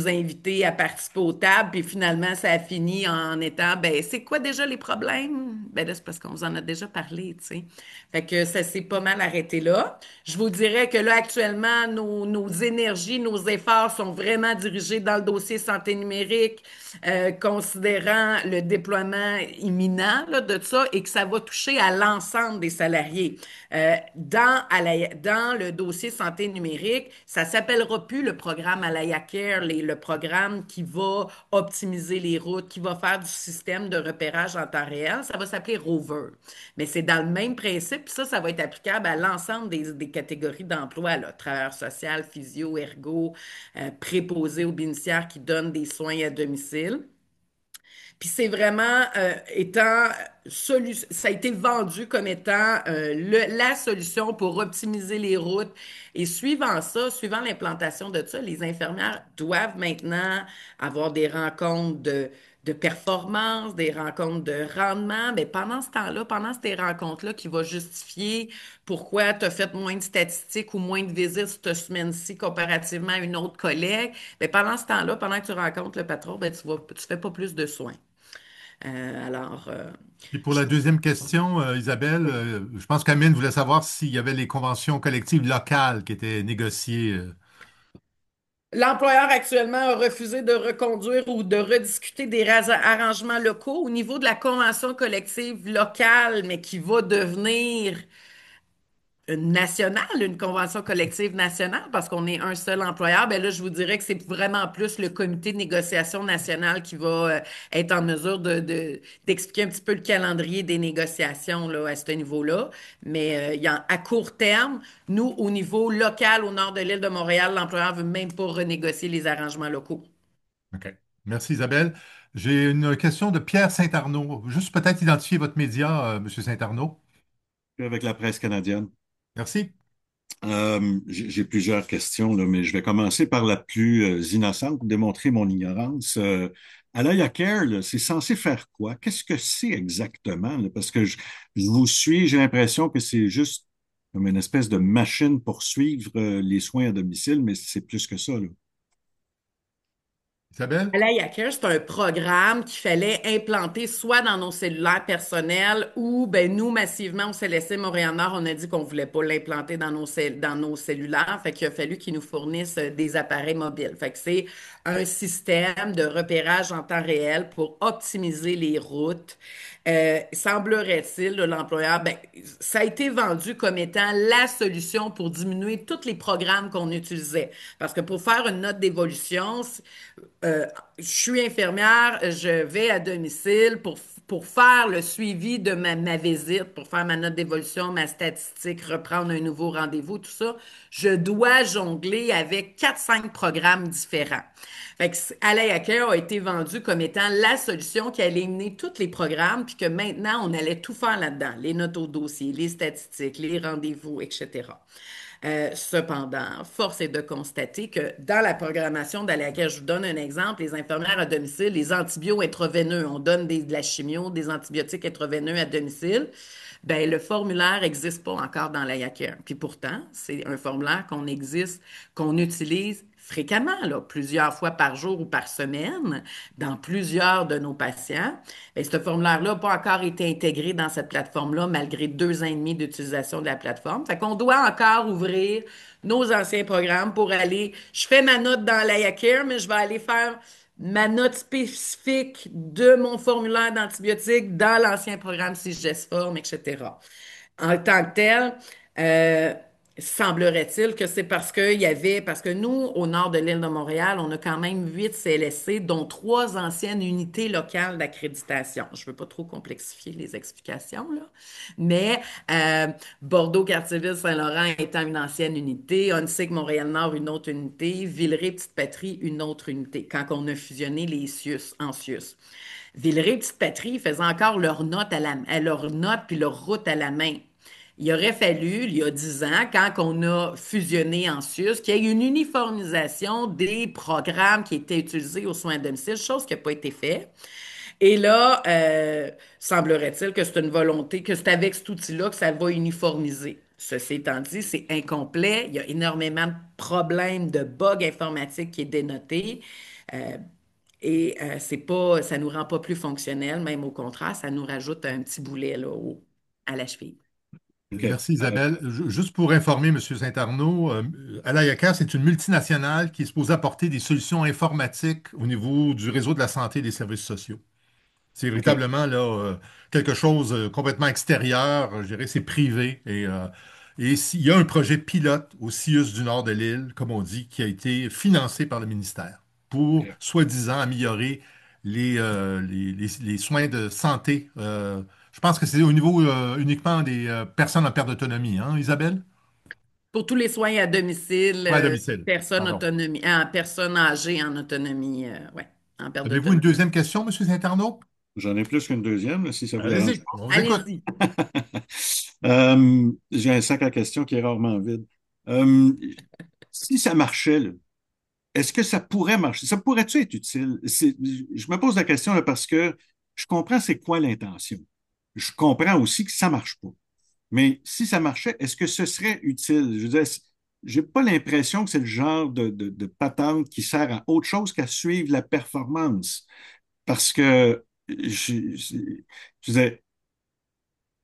inviter à participer aux tables? Puis finalement, ça a fini en étant, ben, c'est quoi déjà les problèmes? Ben là, c'est parce qu'on vous en a déjà parlé, tu sais. Fait que ça s'est pas mal arrêté là. Je vous dirais que là, actuellement, nos énergies, nos efforts sont vraiment dirigés dans le dossier santé numérique, considérant le déploiement imminent là, de ça et que ça va toucher à l'ensemble des salariés. Dans le dossier santé numérique, ça s'appellera plus le programme Alaya Care, le programme qui va optimiser les routes, qui va faire du système de repérage en temps réel. Ça va s'appeler Rover. Mais c'est dans le même principe, puis ça va être applicable à l'ensemble des catégories d'emploi, là, travailleurs social, physio, ergo, préposé aux bénéficiaires qui donnent des soins à domicile. Puis c'est vraiment ça a été vendu comme étant la solution pour optimiser les routes. Et suivant ça, suivant l'implantation de ça, les infirmières doivent maintenant avoir des rencontres de performance, des rencontres de rendement. Mais pendant ce temps-là, pendant ces rencontres-là, qui va justifier pourquoi tu as fait moins de statistiques ou moins de visites cette semaine-ci comparativement à une autre collègue, mais pendant ce temps-là, pendant que tu rencontres le patron, ben, tu fais pas plus de soins. Alors, Et pour la deuxième question, Isabelle, je pense qu'Amine voulait savoir s'il y avait les conventions collectives locales qui étaient négociées. l'employeur actuellement a refusé de reconduire ou de rediscuter des arrangements locaux au niveau de la convention collective locale, mais qui va devenir une nationale, une convention collective nationale, parce qu'on est un seul employeur, ben là, je vous dirais que c'est vraiment plus le comité de négociation national qui va être en mesure d'expliquer un petit peu le calendrier des négociations là, à ce niveau-là. Mais à court terme, nous, au niveau local, au nord de l'île de Montréal, l'employeur veut même pas renégocier les arrangements locaux. OK. Merci, Isabelle. J'ai une question de Pierre Saint-Arnaud. Juste peut-être identifier votre média, Monsieur Saint-Arnaud. Avec la presse canadienne. Merci. J'ai plusieurs questions, là, mais je vais commencer par la plus innocente pour démontrer mon ignorance. Alaya Care, là, c'est censé faire quoi? Qu'est-ce que c'est exactement, là? Parce que je vous suis, j'ai l'impression que c'est juste comme une espèce de machine pour suivre les soins à domicile, mais c'est plus que ça, là. Isabelle? Alaya Care, c'est un programme qu'il fallait implanter soit dans nos cellulaires personnels ou ben, nous, massivement, au CLSC Montréal-Nord, on a dit qu'on voulait pas l'implanter dans nos cellulaires. Fait qu'il a fallu qu'ils nous fournissent des appareils mobiles. Fait que c'est un système de repérage en temps réel pour optimiser les routes. Semblerait-il, là, l'employeur, ben, ça a été vendu comme étant la solution pour diminuer tous les programmes qu'on utilisait. Parce que pour faire une note d'évolution, je suis infirmière, je vais à domicile pour faire le suivi de ma visite, pour faire ma note d'évolution, ma statistique, reprendre un nouveau rendez-vous, tout ça. Je dois jongler avec 4, 5 programmes différents. Fait que Alaya Care a été vendu comme étant la solution qui allait éliminer tous les programmes, puis que maintenant, on allait tout faire là-dedans. Les notes au dossier, les statistiques, les rendez-vous, etc. Cependant, force est de constater que dans la programmation dans laquelle je vous donne un exemple, les infirmières à domicile, les antibiotiques intraveineux, on donne de la chimio, des antibiotiques intraveineux à domicile, ben le formulaire n'existe pas encore dans la Care. Puis pourtant, c'est un formulaire qu'on utilise fréquemment, là, plusieurs fois par jour ou par semaine, dans plusieurs de nos patients. Et ce formulaire-là n'a pas encore été intégré dans cette plateforme-là, malgré 2 ans et demi d'utilisation de la plateforme. Fait qu'on doit encore ouvrir nos anciens programmes pour aller. Je fais ma note dans l'IACare, mais je vais aller faire ma note spécifique de mon formulaire d'antibiotiques dans l'ancien programme SIGESForm, etc. En tant que tel, euh, Semblerait-il que c'est parce que nous, au nord de l'île de Montréal, on a quand même 8 CLSC, dont 3 anciennes unités locales d'accréditation. Je ne veux pas trop complexifier les explications, là, mais Bordeaux, Cartierville, Saint-Laurent étant une ancienne unité, Onsic, Montréal-Nord, une autre unité, Villeray, Petite-Patrie, une autre unité, quand on a fusionné les CIUS en CIUS. Villeray, Petite-Patrie faisaient encore leurs notes leurs notes puis leur route à la main. Il aurait fallu, il y a 10 ans, quand on a fusionné en SUS, qu'il y ait une uniformisation des programmes qui étaient utilisés aux soins à domicile, chose qui n'a pas été faite. Et là, semblerait-il que c'est une volonté, que c'est avec cet outil-là que ça va uniformiser. Ceci étant dit, c'est incomplet. Il y a énormément de problèmes, de bugs informatiques qui est dénoté. Euh, c'est pas, ça nous rend pas plus fonctionnels, même au contraire, ça nous rajoute un petit boulet là, à la cheville. OK. Merci Isabelle. Juste pour informer M. Saint-Arnaud, Alaya c'est une multinationale qui est supposée apporter des solutions informatiques au niveau du réseau de la santé et des services sociaux. C'est OK. véritablement là, quelque chose complètement extérieur, je dirais, c'est privé. Et s'il y a un projet pilote au CIUS du nord de l'île, comme on dit, qui a été financé par le ministère pour, OK. soi-disant, améliorer les soins de santé. Je pense que c'est au niveau uniquement des personnes en perte d'autonomie, hein, Isabelle? Pour tous les soins à domicile, Soins à domicile, pardon. personnes âgées en autonomie, ouais, en perte Avez-vous une d'autonomie. deuxième question, M. Saint-Arnaud? J'en ai plus qu'une deuxième, là, si ça vous dérange Allez-y, on vous écoute. Allez-y. J'ai un sac à questions qui est rarement vide. Euh, Si ça marchait, là, est-ce que ça pourrait marcher? Ça pourrait-tu être utile? Je me pose la question là, parce que je comprends c'est quoi l'intention. Je comprends aussi que ça marche pas. Mais si ça marchait, est-ce que ce serait utile? Je veux dire, j'ai pas l'impression que c'est le genre de patente qui sert à autre chose qu'à suivre la performance. Parce que, je veux dire,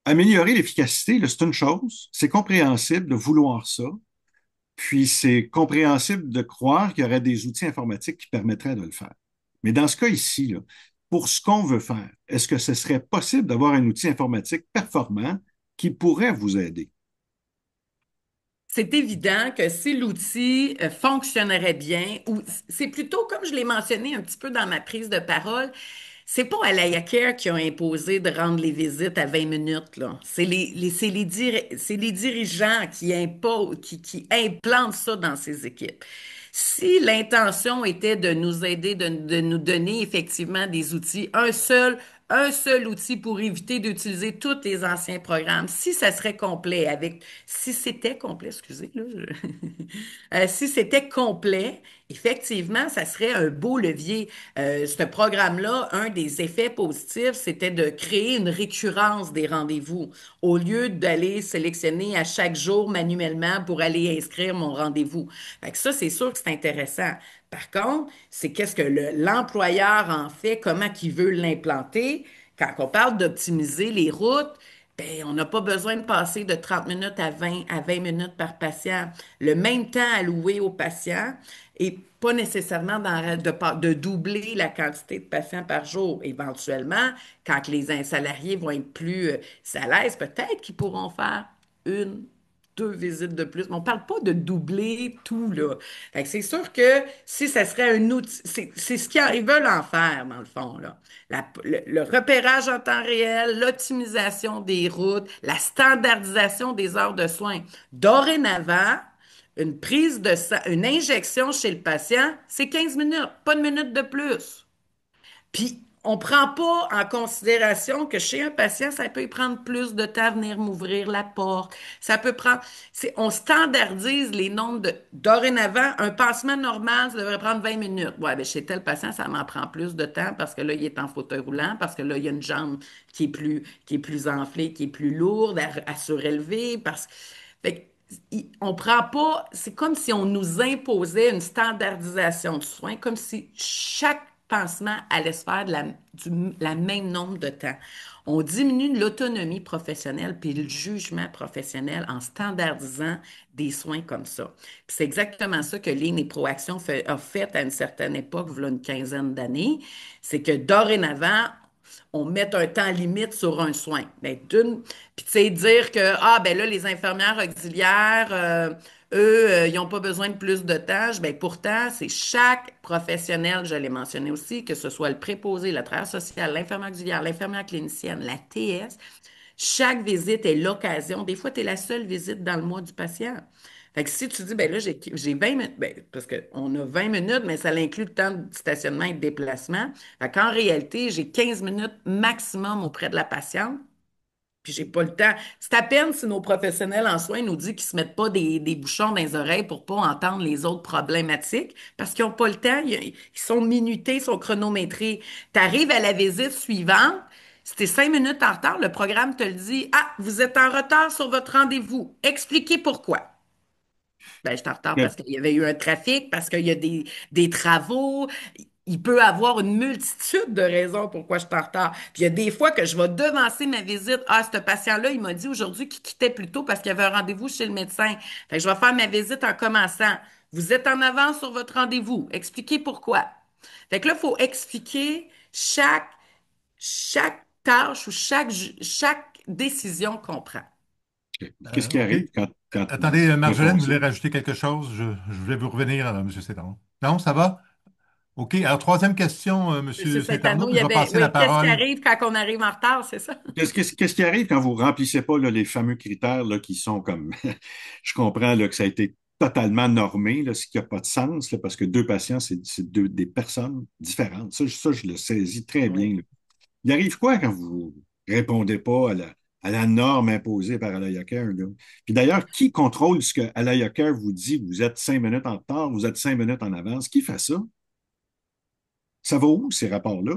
améliorer l'efficacité, là, c'est une chose. C'est compréhensible de vouloir ça. Puis c'est compréhensible de croire qu'il y aurait des outils informatiques qui permettraient de le faire. Mais dans ce cas ici, là, pour ce qu'on veut faire, est-ce que ce serait possible d'avoir un outil informatique performant qui pourrait vous aider? C'est évident que si l'outil fonctionnerait bien, ou c'est plutôt comme je l'ai mentionné un petit peu dans ma prise de parole, c'est pas Alaya Care qui a imposé de rendre les visites à 20 minutes, là. C'est les dirigeants qui implantent ça dans ces équipes. Si l'intention était de nous aider, de nous donner effectivement des outils, un seul outil pour éviter d'utiliser tous les anciens programmes, si ça serait complet si c'était complet, excusez, là, si c'était complet, effectivement, ça serait un beau levier. Ce programme-là, un des effets positifs, c'était de créer une récurrence des rendez-vous. Au lieu d'aller sélectionner à chaque jour manuellement pour aller inscrire mon rendez-vous. Fait que ça, c'est sûr que c'est intéressant. Par contre, c'est qu'est-ce que l'employeur en fait, comment il veut l'implanter. Quand on parle d'optimiser les routes, ben, on n'a pas besoin de passer de 30 minutes à 20 minutes par patient. Le même temps alloué aux patients et pas nécessairement de doubler la quantité de patients par jour. Éventuellement, quand les salariés vont être plus à l'aise, peut-être qu'ils pourront faire une, deux visites de plus. Mais on ne parle pas de doubler tout, là. Fait que c'est sûr que si ça serait un outil, c'est ce qu'ils veulent en faire, dans le fond, là. Le repérage en temps réel, l'optimisation des routes, la standardisation des heures de soins. Dorénavant, une injection chez le patient, c'est 15 minutes, pas de minute de plus. Puis, on ne prend pas en considération que chez un patient, ça peut y prendre plus de temps à venir m'ouvrir la porte. Ça peut prendre. On standardise les nombres de. Dorénavant, un pansement normal, ça devrait prendre 20 minutes. Ouais, ben chez tel patient, ça m'en prend plus de temps parce que là, il est en fauteuil roulant, parce que là, il y a une jambe qui est plus enflée, qui est plus lourde à surélever. Fait on prend pas. C'est comme si on nous imposait une standardisation de soins, comme si chaque pansement allait se faire la même nombre de temps. On diminue l'autonomie professionnelle puis le jugement professionnel en standardisant des soins comme ça. Puis c'est exactement ça que Lean et Proaction a fait à une certaine époque, voilà une quinzaine d'années. C'est que dorénavant, on met un temps limite sur un soin. Ben, puis tu sais, dire que, ah, ben là, les infirmières auxiliaires, eux, ils n'ont pas besoin de plus de tâches. Ben, pourtant, c'est chaque professionnel, je l'ai mentionné aussi, que ce soit le préposé, le travailleur social, l'infirmière auxiliaire, l'infirmière clinicienne, la TS, chaque visite est l'occasion. Des fois, tu es la seule visite dans le mois du patient. Fait que si tu dis, ben là, j'ai 20 minutes, ben, parce qu'on a 20 minutes, mais ça inclut le temps de stationnement et de déplacement. Fait qu'en réalité, j'ai 15 minutes maximum auprès de la patiente, puis j'ai pas le temps. C'est à peine si nos professionnels en soins nous disent qu'ils se mettent pas des bouchons dans les oreilles pour pas entendre les autres problématiques, parce qu'ils ont pas le temps, ils sont minutés, ils sont chronométrés. Tu arrives à la visite suivante, si t'es 5 minutes en retard, le programme te le dit, ah, vous êtes en retard sur votre rendez-vous. Expliquez pourquoi. Ben, je suis en retard parce qu'il y avait eu un trafic, parce qu'il y a des travaux. Il peut avoir une multitude de raisons pourquoi je suis en retard. Puis il y a des fois que je vais devancer ma visite. Ah, ce patient-là, il m'a dit aujourd'hui qu'il quittait plus tôt parce qu'il y avait un rendez-vous chez le médecin. Fait que je vais faire ma visite en commençant. Vous êtes en avance sur votre rendez-vous. Expliquez pourquoi. Fait que là, il faut expliquer chaque tâche ou chaque décision qu'on prend. Qu'est-ce qui OK. arrive Attendez, quand Marjolaine on voulait sait? rajouter quelque chose. Je vais vous revenir, M. Cédron. Non, ça va? OK. Alors, troisième question, M. Monsieur Saint-Arnaud, Saint-Arnaud, il puis y je vais avait, passer la oui, qu'est-ce qui parole. arrive quand on arrive en retard, c'est ça? Qu'est-ce qui arrive quand vous remplissez pas là, les fameux critères là, qui sont comme, je comprends là, que ça a été totalement normé, là, ce qui n'a pas de sens, là, parce que deux patients, c'est des personnes différentes. Ça, je le saisis très bien, Oui. là. Il arrive quoi quand vous répondez pas à la norme imposée par Alaya Care, là? Puis d'ailleurs, qui contrôle ce que Alaya Care vous dit? Vous êtes 5 minutes en retard, vous êtes 5 minutes en avance. Qui fait ça? Ça va où, ces rapports-là?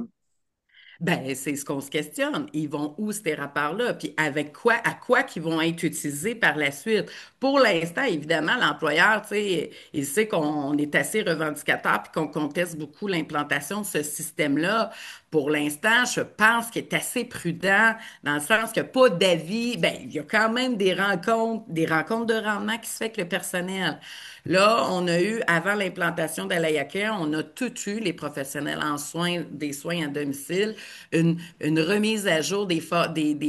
Ben, c'est ce qu'on se questionne. Ils vont où ces rapports-là? Puis avec quoi, à quoi qu'ils vont être utilisés par la suite? Pour l'instant, évidemment, l'employeur, tu sais, il sait qu'on est assez revendicateur puis qu'on conteste beaucoup l'implantation de ce système-là. Pour l'instant, je pense qu'il est assez prudent dans le sens qu'il n'y a pas d'avis. Ben, il y a quand même des rencontres de rendement qui se fait avec le personnel. Là, on a eu, avant l'implantation d'Alayaka, on a tout eu, les professionnels en soins, des soins à domicile, une remise à jour des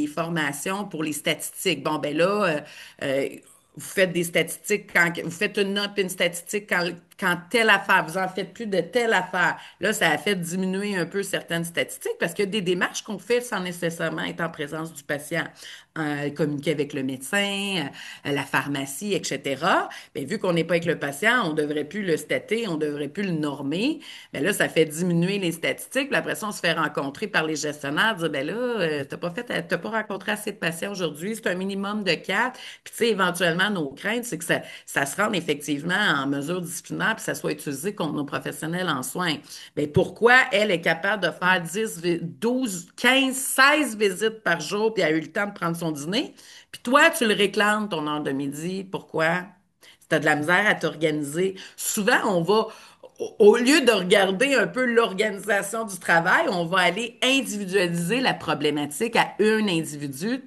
formations pour les statistiques. Bon, ben là, vous faites des statistiques vous faites une note puis une statistique quand telle affaire, vous en faites plus de telle affaire. Là, ça a fait diminuer un peu certaines statistiques parce qu'il y a des démarches qu'on fait sans nécessairement être en présence du patient. Communiquer avec le médecin, la pharmacie, etc. Bien, vu qu'on n'est pas avec le patient, on ne devrait plus le stater, on ne devrait plus le normer. Bien là, ça fait diminuer les statistiques. Puis après ça, on se fait rencontrer par les gestionnaires, dire, ben là, t'as pas rencontré assez de patients aujourd'hui, c'est un minimum de 4. Puis tu sais, éventuellement, nos craintes, c'est que ça se rende effectivement en mesure disciplinaire puis ça soit utilisé contre nos professionnels en soins. Bien, pourquoi elle est capable de faire 10, 12, 15, 16 visites par jour puis elle a eu le temps de prendre son dîner? Puis toi, tu le réclames ton heure de midi. Pourquoi? Si tu as de la misère à t'organiser. Souvent, au lieu de regarder un peu l'organisation du travail, on va aller individualiser la problématique à un individu.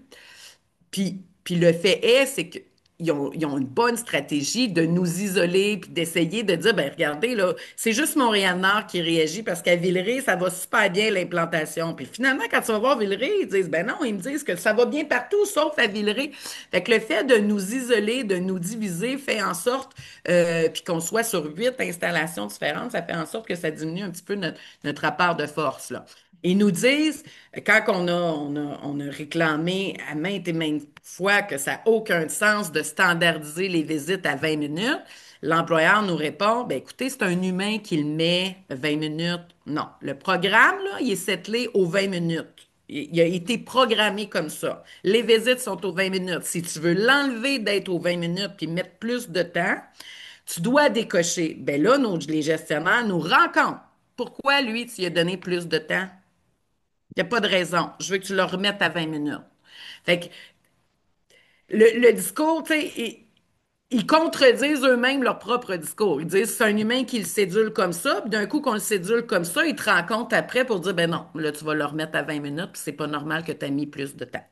Puis le fait est, c'est qu'ils ont une bonne stratégie de nous isoler puis d'essayer de dire, ben regardez, là, c'est juste Montréal-Nord qui réagit parce qu'à Villeray, ça va super bien l'implantation. Puis finalement, quand tu vas voir Villeray, ils disent, ben non, ils me disent que ça va bien partout sauf à Villeray. Fait que le fait de nous isoler, de nous diviser, fait en sorte, puis qu'on soit sur 8 installations différentes, ça fait en sorte que ça diminue un petit peu notre rapport de force, là. Ils nous disent, quand on a réclamé à maintes et maintes fois que ça n'a aucun sens de standardiser les visites à 20 minutes, l'employeur nous répond, ben écoutez, c'est un humain qui le met 20 minutes. Non, le programme, là, il est settlé aux 20 minutes. Il a été programmé comme ça. Les visites sont aux 20 minutes. Si tu veux l'enlever d'être aux 20 minutes puis mettre plus de temps, tu dois décocher. Ben là, les gestionnaires nous rencontrent. Pourquoi lui, tu lui as donné plus de temps? Il n'y a pas de raison. Je veux que tu le remettes à 20 minutes. Fait que le discours, tu sais, ils contredisent eux-mêmes leur propre discours. Ils disent c'est un humain qui le sédule comme ça, puis d'un coup qu'on le sédule comme ça, ils te rencontrent après pour dire ben non, là tu vas le remettre à 20 minutes, puis c'est pas normal que tu as mis plus de temps.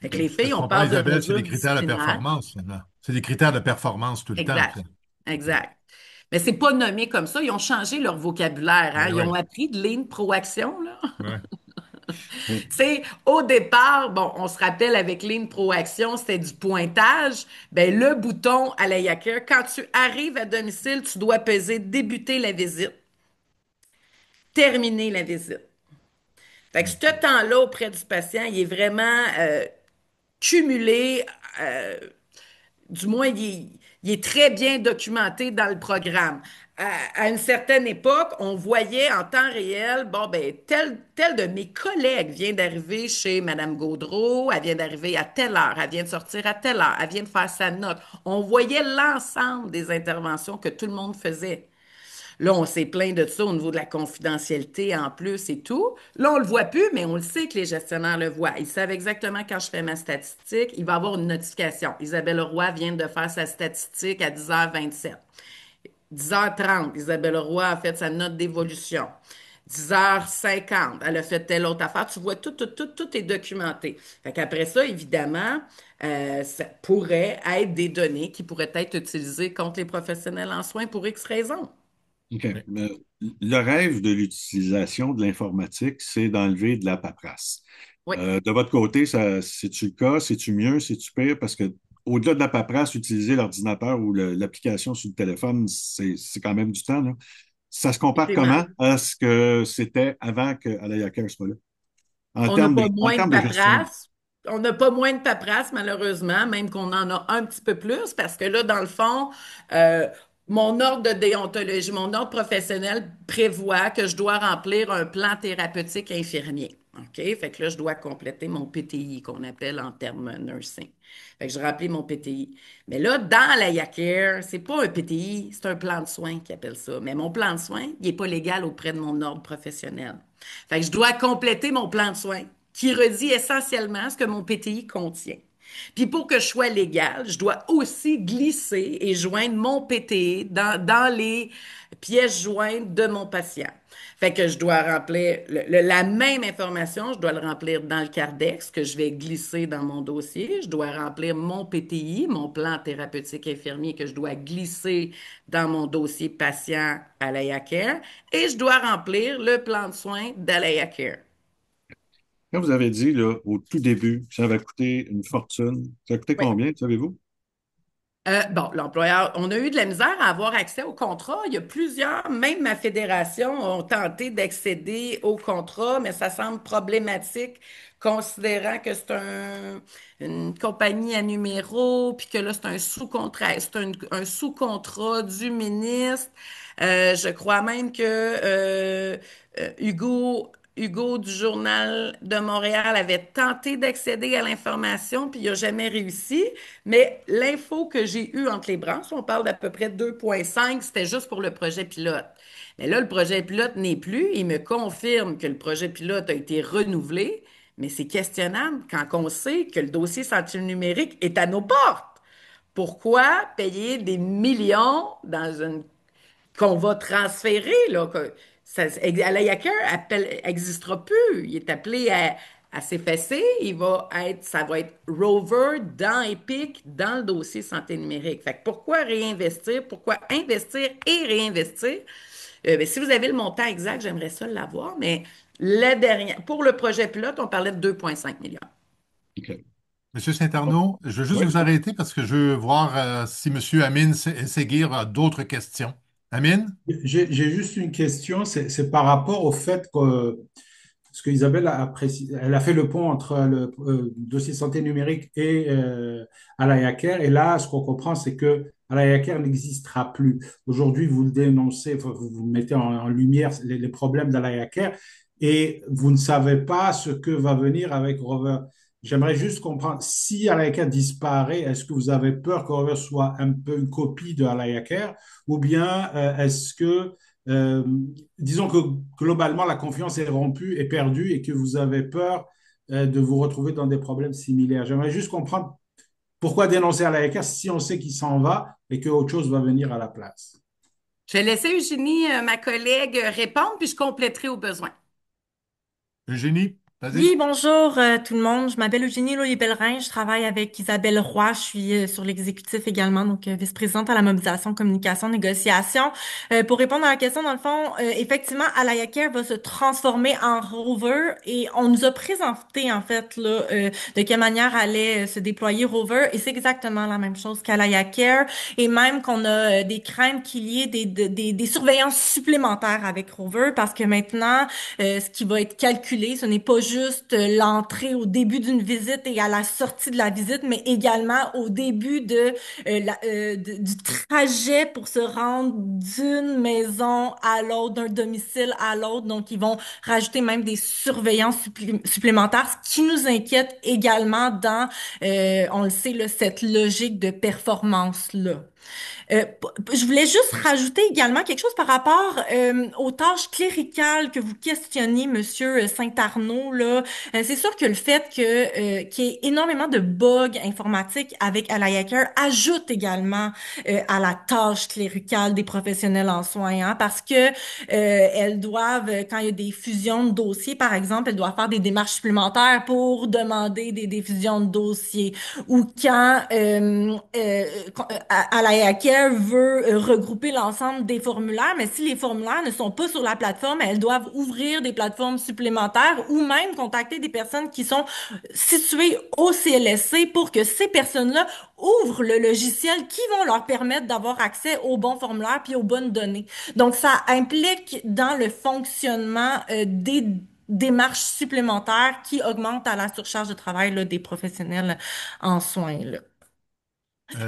Fait que OK. les Ce que filles, je on comprends, parle de Isabelle, c'est mesures des critères de disciplinaires. performance, finalement. C'est des critères de performance tout le temps. Exact. Exact. Mais c'est pas nommé comme ça. Ils ont changé leur vocabulaire, hein. Ben Ils oui. ont appris de Lean Proaction, là. Ouais. C'est au départ, bon, on se rappelle avec Ligne Proaction, c'était du pointage. Ben, le bouton à la Yacker, quand tu arrives à domicile, tu dois peser débuter la visite, terminer la visite. Fait que ce temps-là auprès du patient, il est vraiment cumulé, euh, du moins, il est très bien documenté dans le programme. À une certaine époque, on voyait en temps réel, bon, ben, tel de mes collègues vient d'arriver chez Madame Gaudreau, elle vient d'arriver à telle heure, elle vient de sortir à telle heure, elle vient de faire sa note. On voyait l'ensemble des interventions que tout le monde faisait. Là, on s'est plaint de ça au niveau de la confidentialité en plus et tout. Là, on le voit plus, mais on le sait que les gestionnaires le voient. Ils savent exactement quand je fais ma statistique, il va y avoir une notification. Isabelle Roy vient de faire sa statistique à 10h27. 10h30, Isabelle Roy a fait sa note d'évolution. 10h50, elle a fait telle autre affaire. Tu vois, tout est documenté. Fait qu'après ça, évidemment, ça pourrait être des données qui pourraient être utilisées contre les professionnels en soins pour X raisons. OK. Oui. Le rêve de l'utilisation de l'informatique, c'est d'enlever de la paperasse. Oui. De votre côté, c'est-tu le cas? C'est-tu mieux? C'est-tu pire? Parce que au-delà de la paperasse, utiliser l'ordinateur ou l'application sur le téléphone, c'est quand même du temps, là. Ça se compare Effectivement. comment à ce que c'était avant que Alaya Care soit là? On n'a pas En moins de termes de gestion. paperasse. On n'a pas moins de paperasse, malheureusement, même qu'on en a un petit peu plus, parce que là, dans le fond, euh, mon ordre de déontologie, mon ordre professionnel prévoit que je dois remplir un plan thérapeutique infirmier. OK? Fait que là, je dois compléter mon PTI, qu'on appelle en termes nursing. Fait que je remplis mon PTI. Mais là, dans la YACARE, c'est pas un PTI, c'est un plan de soins qui appelle ça. Mais mon plan de soins, il n'est pas légal auprès de mon ordre professionnel. Fait que je dois compléter mon plan de soins qui redit essentiellement ce que mon PTI contient. Puis pour que je sois légal, je dois aussi glisser et joindre mon PTI dans les pièces jointes de mon patient. Fait que je dois remplir la même information, je dois le remplir dans le Cardex que je vais glisser dans mon dossier. Je dois remplir mon PTI, mon plan thérapeutique infirmier que je dois glisser dans mon dossier patient à l'AYA et je dois remplir le plan de soins d'Alaya Care. Quand vous avez dit là, au tout début que ça va coûter une fortune, ça a coûté Oui. combien, savez-vous? Bon, l'employeur, on a eu de la misère à avoir accès au contrat. Il y a plusieurs, même ma fédération, ont tenté d'accéder au contrat, mais ça semble problématique considérant que c'est une compagnie à numéro, puis que là, c'est un sous-contrat, un sous-contrat du ministre. Je crois même que Hugo du Journal de Montréal avait tenté d'accéder à l'information, puis il n'a jamais réussi. Mais l'info que j'ai eue entre les branches, on parle d'à peu près 2,5, c'était juste pour le projet pilote. Mais là, le projet pilote n'est plus. Il me confirme que le projet pilote a été renouvelé, mais c'est questionnable quand on sait que le dossier santé numérique est à nos portes. Pourquoi payer des millions dans une qu'on va transférer, là, que Alayaker n'existera plus. Il est appelé à s'effacer. Ça va être Rover dans Epic, dans le dossier santé numérique. Fait que pourquoi réinvestir? Pourquoi investir et réinvestir? Ben, si vous avez le montant exact, j'aimerais ça l'avoir, mais pour le projet pilote, on parlait de 2,5 millions. OK. Monsieur Saint-Arnaud, je veux juste Oui. vous arrêter parce que je veux voir si Monsieur Amin Seguir a d'autres questions. Amin? J'ai juste une question, c'est par rapport au fait que, parce qu'Isabelle a précisé, elle a fait le pont entre le dossier santé numérique et Alaya Care, et là, ce qu'on comprend, c'est que Alaya Care n'existera plus. Aujourd'hui, vous le dénoncez, enfin, vous mettez en lumière les problèmes d'Alaya Care, et vous ne savez pas ce que va venir avec Rover. J'aimerais juste comprendre, si Alaya Care disparaît, est-ce que vous avez peur que Rover soit un peu une copie de Alaya Care, ou bien est-ce que euh, disons que globalement, la confiance est rompue et perdue et que vous avez peur de vous retrouver dans des problèmes similaires. J'aimerais juste comprendre pourquoi dénoncer à la si on sait qu'il s'en va et qu'autre chose va venir à la place. Je vais laisser Eugénie, ma collègue, répondre, puis je compléterai au besoin. Eugénie? Vas-y. Oui, bonjour tout le monde. Je m'appelle Eugénie Loyer-Bellerin. Je travaille avec Isabelle Roy. Je suis sur l'exécutif également, donc vice-présidente à la mobilisation, communication, négociation. Pour répondre à la question, dans le fond, effectivement, Alaya Care va se transformer en Rover et on nous a présenté en fait là de quelle manière allait se déployer Rover et c'est exactement la même chose qu'Alaya Care et même qu'on a des craintes qu'il y ait des surveillances supplémentaires avec Rover parce que maintenant ce qui va être calculé, ce n'est pas juste l'entrée au début d'une visite et à la sortie de la visite, mais également au début du trajet pour se rendre d'une maison à l'autre, d'un domicile à l'autre. Donc, ils vont rajouter même des surveillances supplémentaires, ce qui nous inquiète également dans, on le sait, là, cette logique de performance-là. Je voulais juste rajouter également quelque chose par rapport aux tâches cléricales que vous questionniez, Monsieur Saint-Arnaud. Là, c'est sûr que le fait qu'il y ait énormément de bugs informatiques avec Alaya Care ajoute également à la tâche cléricale des professionnels en soins, hein, parce que elles doivent, quand il y a des fusions de dossiers, par exemple, elles doivent faire des démarches supplémentaires pour demander des fusions de dossiers ou quand Alaya Care veut regrouper l'ensemble des formulaires, mais si les formulaires ne sont pas sur la plateforme, elles doivent ouvrir des plateformes supplémentaires ou même contacter des personnes qui sont situées au CLSC pour que ces personnes-là ouvrent le logiciel qui vont leur permettre d'avoir accès aux bons formulaires puis aux bonnes données. Donc, ça implique dans le fonctionnement des démarches supplémentaires qui augmentent à la surcharge de travail là, des professionnels en soins. Là.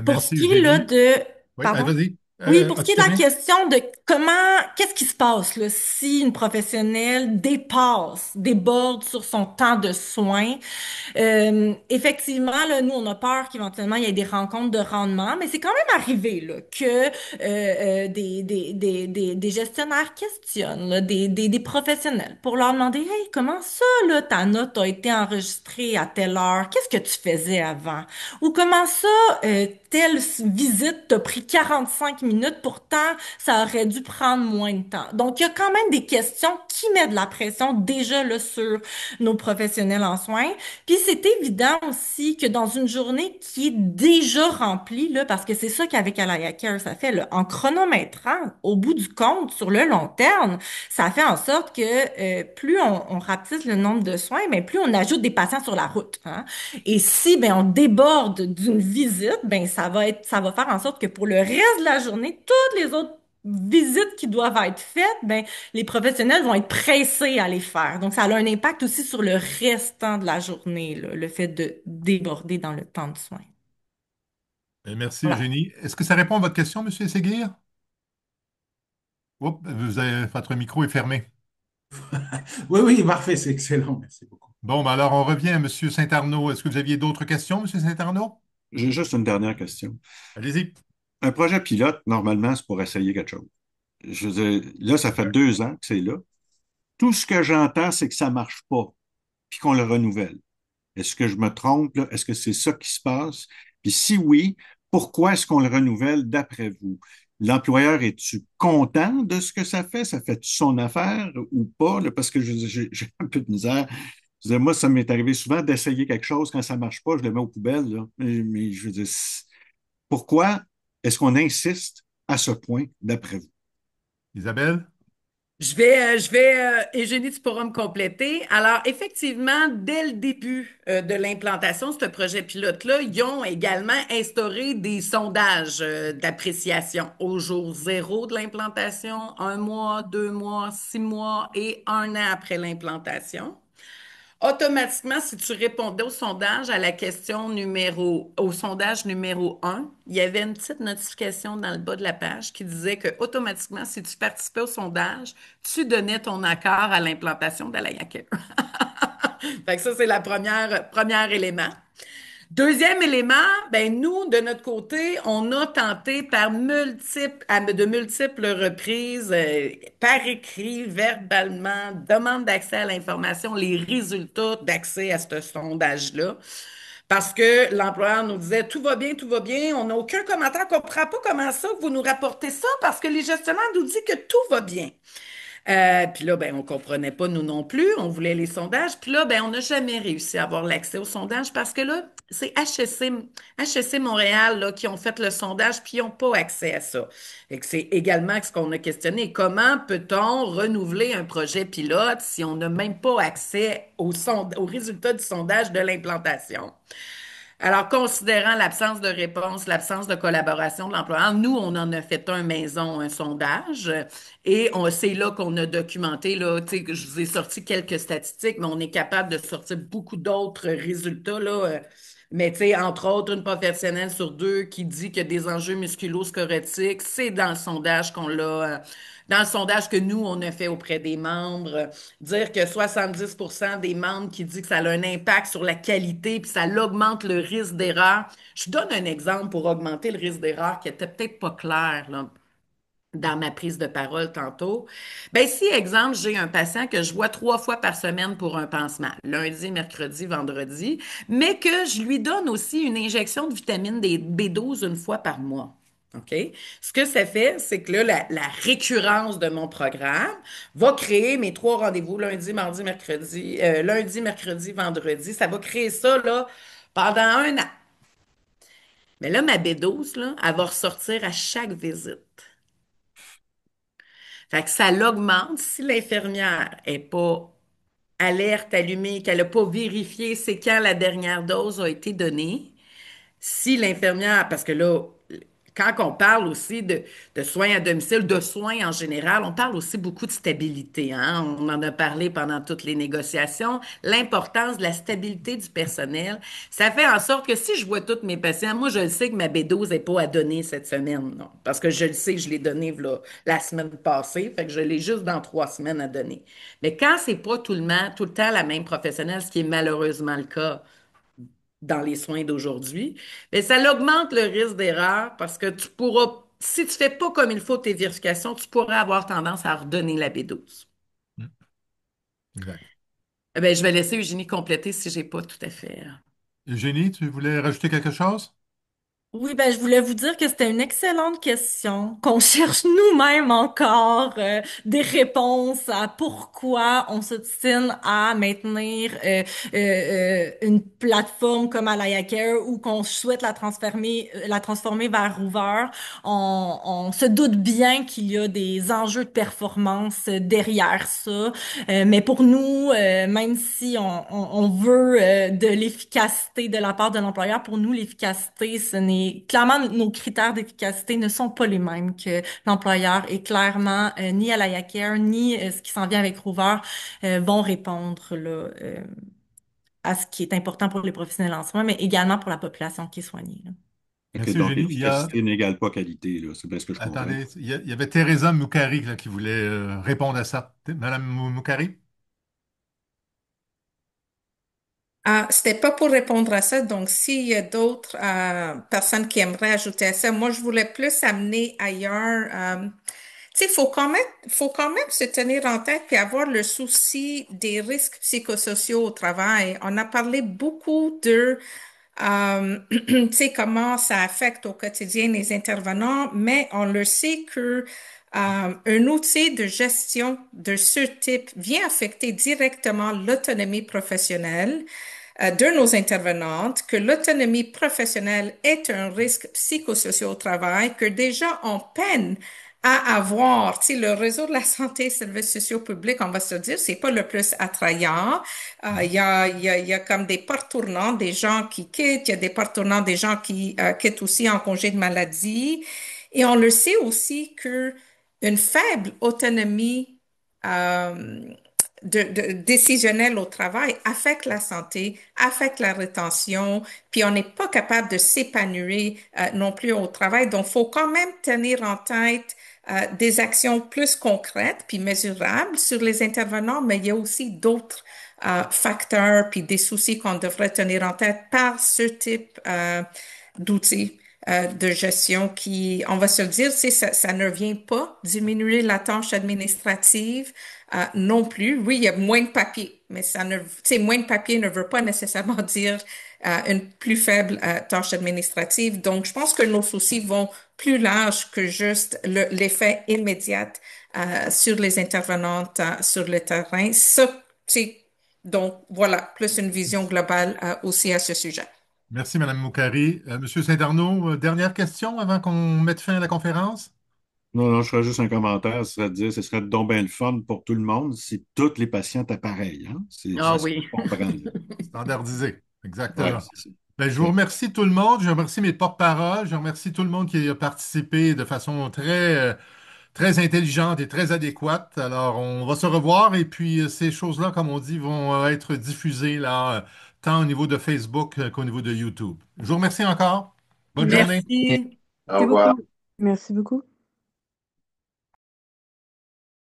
Pour ce Merci, qui est là Eugénie. de... Oui, Pardon? vas-y. Oui, pour ce qui As-tu est de la terminé? question de comment, qu'est-ce qui se passe là, si une professionnelle déborde sur son temps de soins, effectivement, là, nous, on a peur qu'éventuellement, il y ait des rencontres de rendement, mais c'est quand même arrivé là, que des gestionnaires questionnent là, des professionnels pour leur demander, Hey, comment ça, là, ta note a été enregistrée à telle heure? Qu'est-ce que tu faisais avant? Ou comment ça, telle visite t'a pris 45 minutes, pourtant, ça aurait dû prendre moins de temps. Donc, il y a quand même des questions qui mettent de la pression déjà là, sur nos professionnels en soins. Puis c'est évident aussi que dans une journée qui est déjà remplie, là, parce que c'est ça qu'avec Alaya Care, ça fait, là, en chronométrant, au bout du compte, sur le long terme, ça fait en sorte que plus on rapetisse le nombre de soins, mais plus on ajoute des patients sur la route. Hein? Et si ben on déborde d'une visite, ben ça va faire en sorte que pour le reste de la journée, toutes les autres visites qui doivent être faites, ben les professionnels vont être pressés à les faire. Donc, ça a un impact aussi sur le restant de la journée, là, le fait de déborder dans le temps de soins. Merci, Voilà. Eugénie. Est-ce que ça répond à votre question, Monsieur Seguir? Oups, votre micro est fermé. Oui, oui, parfait, c'est excellent. Merci beaucoup. Bon, ben alors on revient à Monsieur Saint-Arnaud. Est-ce que vous aviez d'autres questions, Monsieur Saint-Arnaud? J'ai juste une dernière question. Allez-y. Un projet pilote, normalement, c'est pour essayer quelque chose. Je veux dire, là, ça fait 2 ans que c'est là. Tout ce que j'entends, c'est que ça marche pas, puis qu'on le renouvelle. Est-ce que je me trompe, là? Est-ce que c'est ça qui se passe? Puis si oui, pourquoi est-ce qu'on le renouvelle d'après vous? L'employeur, est-tu content de ce que ça fait? Ça fait son affaire ou pas? Là? Parce que j'ai un peu de misère. Je veux dire, moi, ça m'est arrivé souvent d'essayer quelque chose. Quand ça marche pas, je le mets aux poubelles. Là. Mais je veux dire, pourquoi est-ce qu'on insiste à ce point, d'après vous? Isabelle? Eugénie, tu pourras me compléter. Alors, effectivement, dès le début de l'implantation de ce projet pilote-là, ils ont également instauré des sondages d'appréciation au jour zéro de l'implantation, 1 mois, 2 mois, 6 mois et 1 an après l'implantation. Automatiquement, si tu répondais au sondage numéro 1, il y avait une petite notification dans le bas de la page qui disait que automatiquement, si tu participais au sondage, tu donnais ton accord à l'implantation d'Alaya Care. Fait que ça, c'est la premier élément. Deuxième élément, ben nous, de notre côté, on a tenté de multiples reprises, par écrit, verbalement, demande d'accès à l'information, les résultats d'accès à ce sondage-là. Parce que l'employeur nous disait, tout va bien, on n'a aucun commentaire, on ne comprend pas comment ça que vous nous rapportez ça, parce que les gestionnaires nous disent que tout va bien. Puis là, ben, on comprenait pas, nous non plus. On voulait les sondages. Puis là, ben, on n'a jamais réussi à avoir l'accès aux sondages parce que là, c'est HEC Montréal là, qui ont fait le sondage puis ils n'ont pas accès à ça. Et que c'est également ce qu'on a questionné. Comment peut-on renouveler un projet pilote si on n'a même pas accès aux résultats du sondage de l'implantation? Alors, considérant l'absence de réponse, l'absence de collaboration de l'employeur, nous, on en a fait un maison, un sondage, et c'est là qu'on a documenté, là, tu sais, que je vous ai sorti quelques statistiques, mais on est capable de sortir beaucoup d'autres résultats, là. Mais tu sais, entre autres, une professionnelle sur deux qui dit qu'il y a des enjeux musculo-squelettiques, c'est dans le sondage dans le sondage que nous, on a fait auprès des membres. Dire que 70% des membres qui disent que ça a un impact sur la qualité puis ça augmente le risque d'erreur. Je donne un exemple pour augmenter le risque d'erreur qui était peut-être pas clair, là, dans ma prise de parole tantôt. Ben, si, exemple, j'ai un patient que je vois 3 fois par semaine pour un pansement, lundi, mercredi, vendredi, mais que je lui donne aussi une injection de vitamine B12 une fois par mois. OK? Ce que ça fait, c'est que là, la récurrence de mon programme va créer mes 3 rendez-vous lundi, mercredi, vendredi. Ça va créer ça, là, pendant un an. Mais là, ma B12, là, elle va ressortir à chaque visite. Fait que ça l'augmente si l'infirmière est pas alerte, allumée, qu'elle n'a pas vérifié c'est quand la dernière dose a été donnée. Si l'infirmière, parce que là, quand on parle aussi de soins à domicile, de soins en général, on parle aussi beaucoup de stabilité, hein? On en a parlé pendant toutes les négociations. L'importance de la stabilité du personnel, ça fait en sorte que si je vois tous mes patients, moi, je le sais que ma B12 n'est pas à donner cette semaine, non. Parce que je le sais que je l'ai donnée là, la semaine passée, fait que je l'ai juste dans 3 semaines à donner. Mais quand c'est pas tout le temps la même professionnelle, ce qui est malheureusement le cas, dans les soins d'aujourd'hui, mais ça augmente le risque d'erreur parce que tu pourras, si tu fais pas comme il faut tes vérifications, tu pourrais avoir tendance à redonner la B12. Mm. Exact. Eh bien, je vais laisser Eugénie compléter si j'ai pas tout à fait. Eugénie, tu voulais rajouter quelque chose? Oui, ben, je voulais vous dire que c'était une excellente question, qu'on cherche nous-mêmes encore des réponses à pourquoi on s'obstine à maintenir une plateforme comme Alaya Care ou qu'on souhaite la transformer vers Rover. On se doute bien qu'il y a des enjeux de performance derrière ça, mais pour nous, même si on veut de l'efficacité de la part de l'employeur, pour nous, l'efficacité, clairement, nos critères d'efficacité ne sont pas les mêmes que l'employeur et clairement, ni Alaya Care, ni ce qui s'en vient avec Rover vont répondre là, à ce qui est important pour les professionnels en soins, mais également pour la population qui est soignée, là. OK, Merci, donc Eugénie. Il y a, efficacité n'égale pas qualité, là. C'est bien ce que je comprends. attendez, il y avait Teresa Moukari là, qui voulait répondre à ça. Madame Moukari? Ah, c'était pas pour répondre à ça. Donc, s'il y a d'autres personnes qui aimeraient ajouter à ça, moi, je voulais plus amener ailleurs. Tu sais, faut quand même se tenir en tête puis avoir le souci des risques psychosociaux au travail. On a parlé beaucoup tu sais, comment ça affecte au quotidien les intervenants, mais on le sait que un outil de gestion de ce type vient affecter directement l'autonomie professionnelle de nos intervenantes, que l'autonomie professionnelle est un risque psychosocial au travail, que déjà on peine à avoir, tu sais, le réseau de la santé et services sociaux publics, on va se dire, c'est pas le plus attrayant. Il y a comme des portes tournantes, des gens qui quittent, il y a des portes tournantes, des gens qui quittent aussi en congé de maladie. Et on le sait aussi que une faible autonomie euh, décisionnelle au travail affecte la santé, affecte la rétention, puis on n'est pas capable de s'épanouir non plus au travail. Donc, faut quand même tenir en tête des actions plus concrètes puis mesurables sur les intervenants, mais il y a aussi d'autres facteurs puis des soucis qu'on devrait tenir en tête par ce type d'outils de gestion qui, on va se le dire, ça ne vient pas diminuer la tâche administrative non plus. Oui, il y a moins de papier, mais moins de papier ne veut pas nécessairement dire une plus faible tâche administrative. Donc, je pense que nos soucis vont plus large que juste l'effet immédiat sur les intervenantes sur le terrain. Ça, donc voilà, plus une vision globale aussi à ce sujet. Merci, Madame Moukari. Monsieur Saint-Arnaud, dernière question avant qu'on mette fin à la conférence? Non, non, je ferais juste un commentaire. Ce serait de dire, ce serait donc bien le fun pour tout le monde si toutes les patientes appareillent. Hein? Ah C'est ce oui. qu'on comprend, là. Standardisé, Ouais, exactement. c'est ça. Ben, je vous OK. remercie tout le monde. Je remercie mes porte-paroles. Je remercie tout le monde qui a participé de façon très intelligente et très adéquate. Alors, on va se revoir et puis ces choses-là, comme on dit, vont être diffusées là, tant au niveau de Facebook qu'au niveau de YouTube. Je vous remercie encore. Bonne journée. Merci. Au Merci revoir. beaucoup. Merci beaucoup.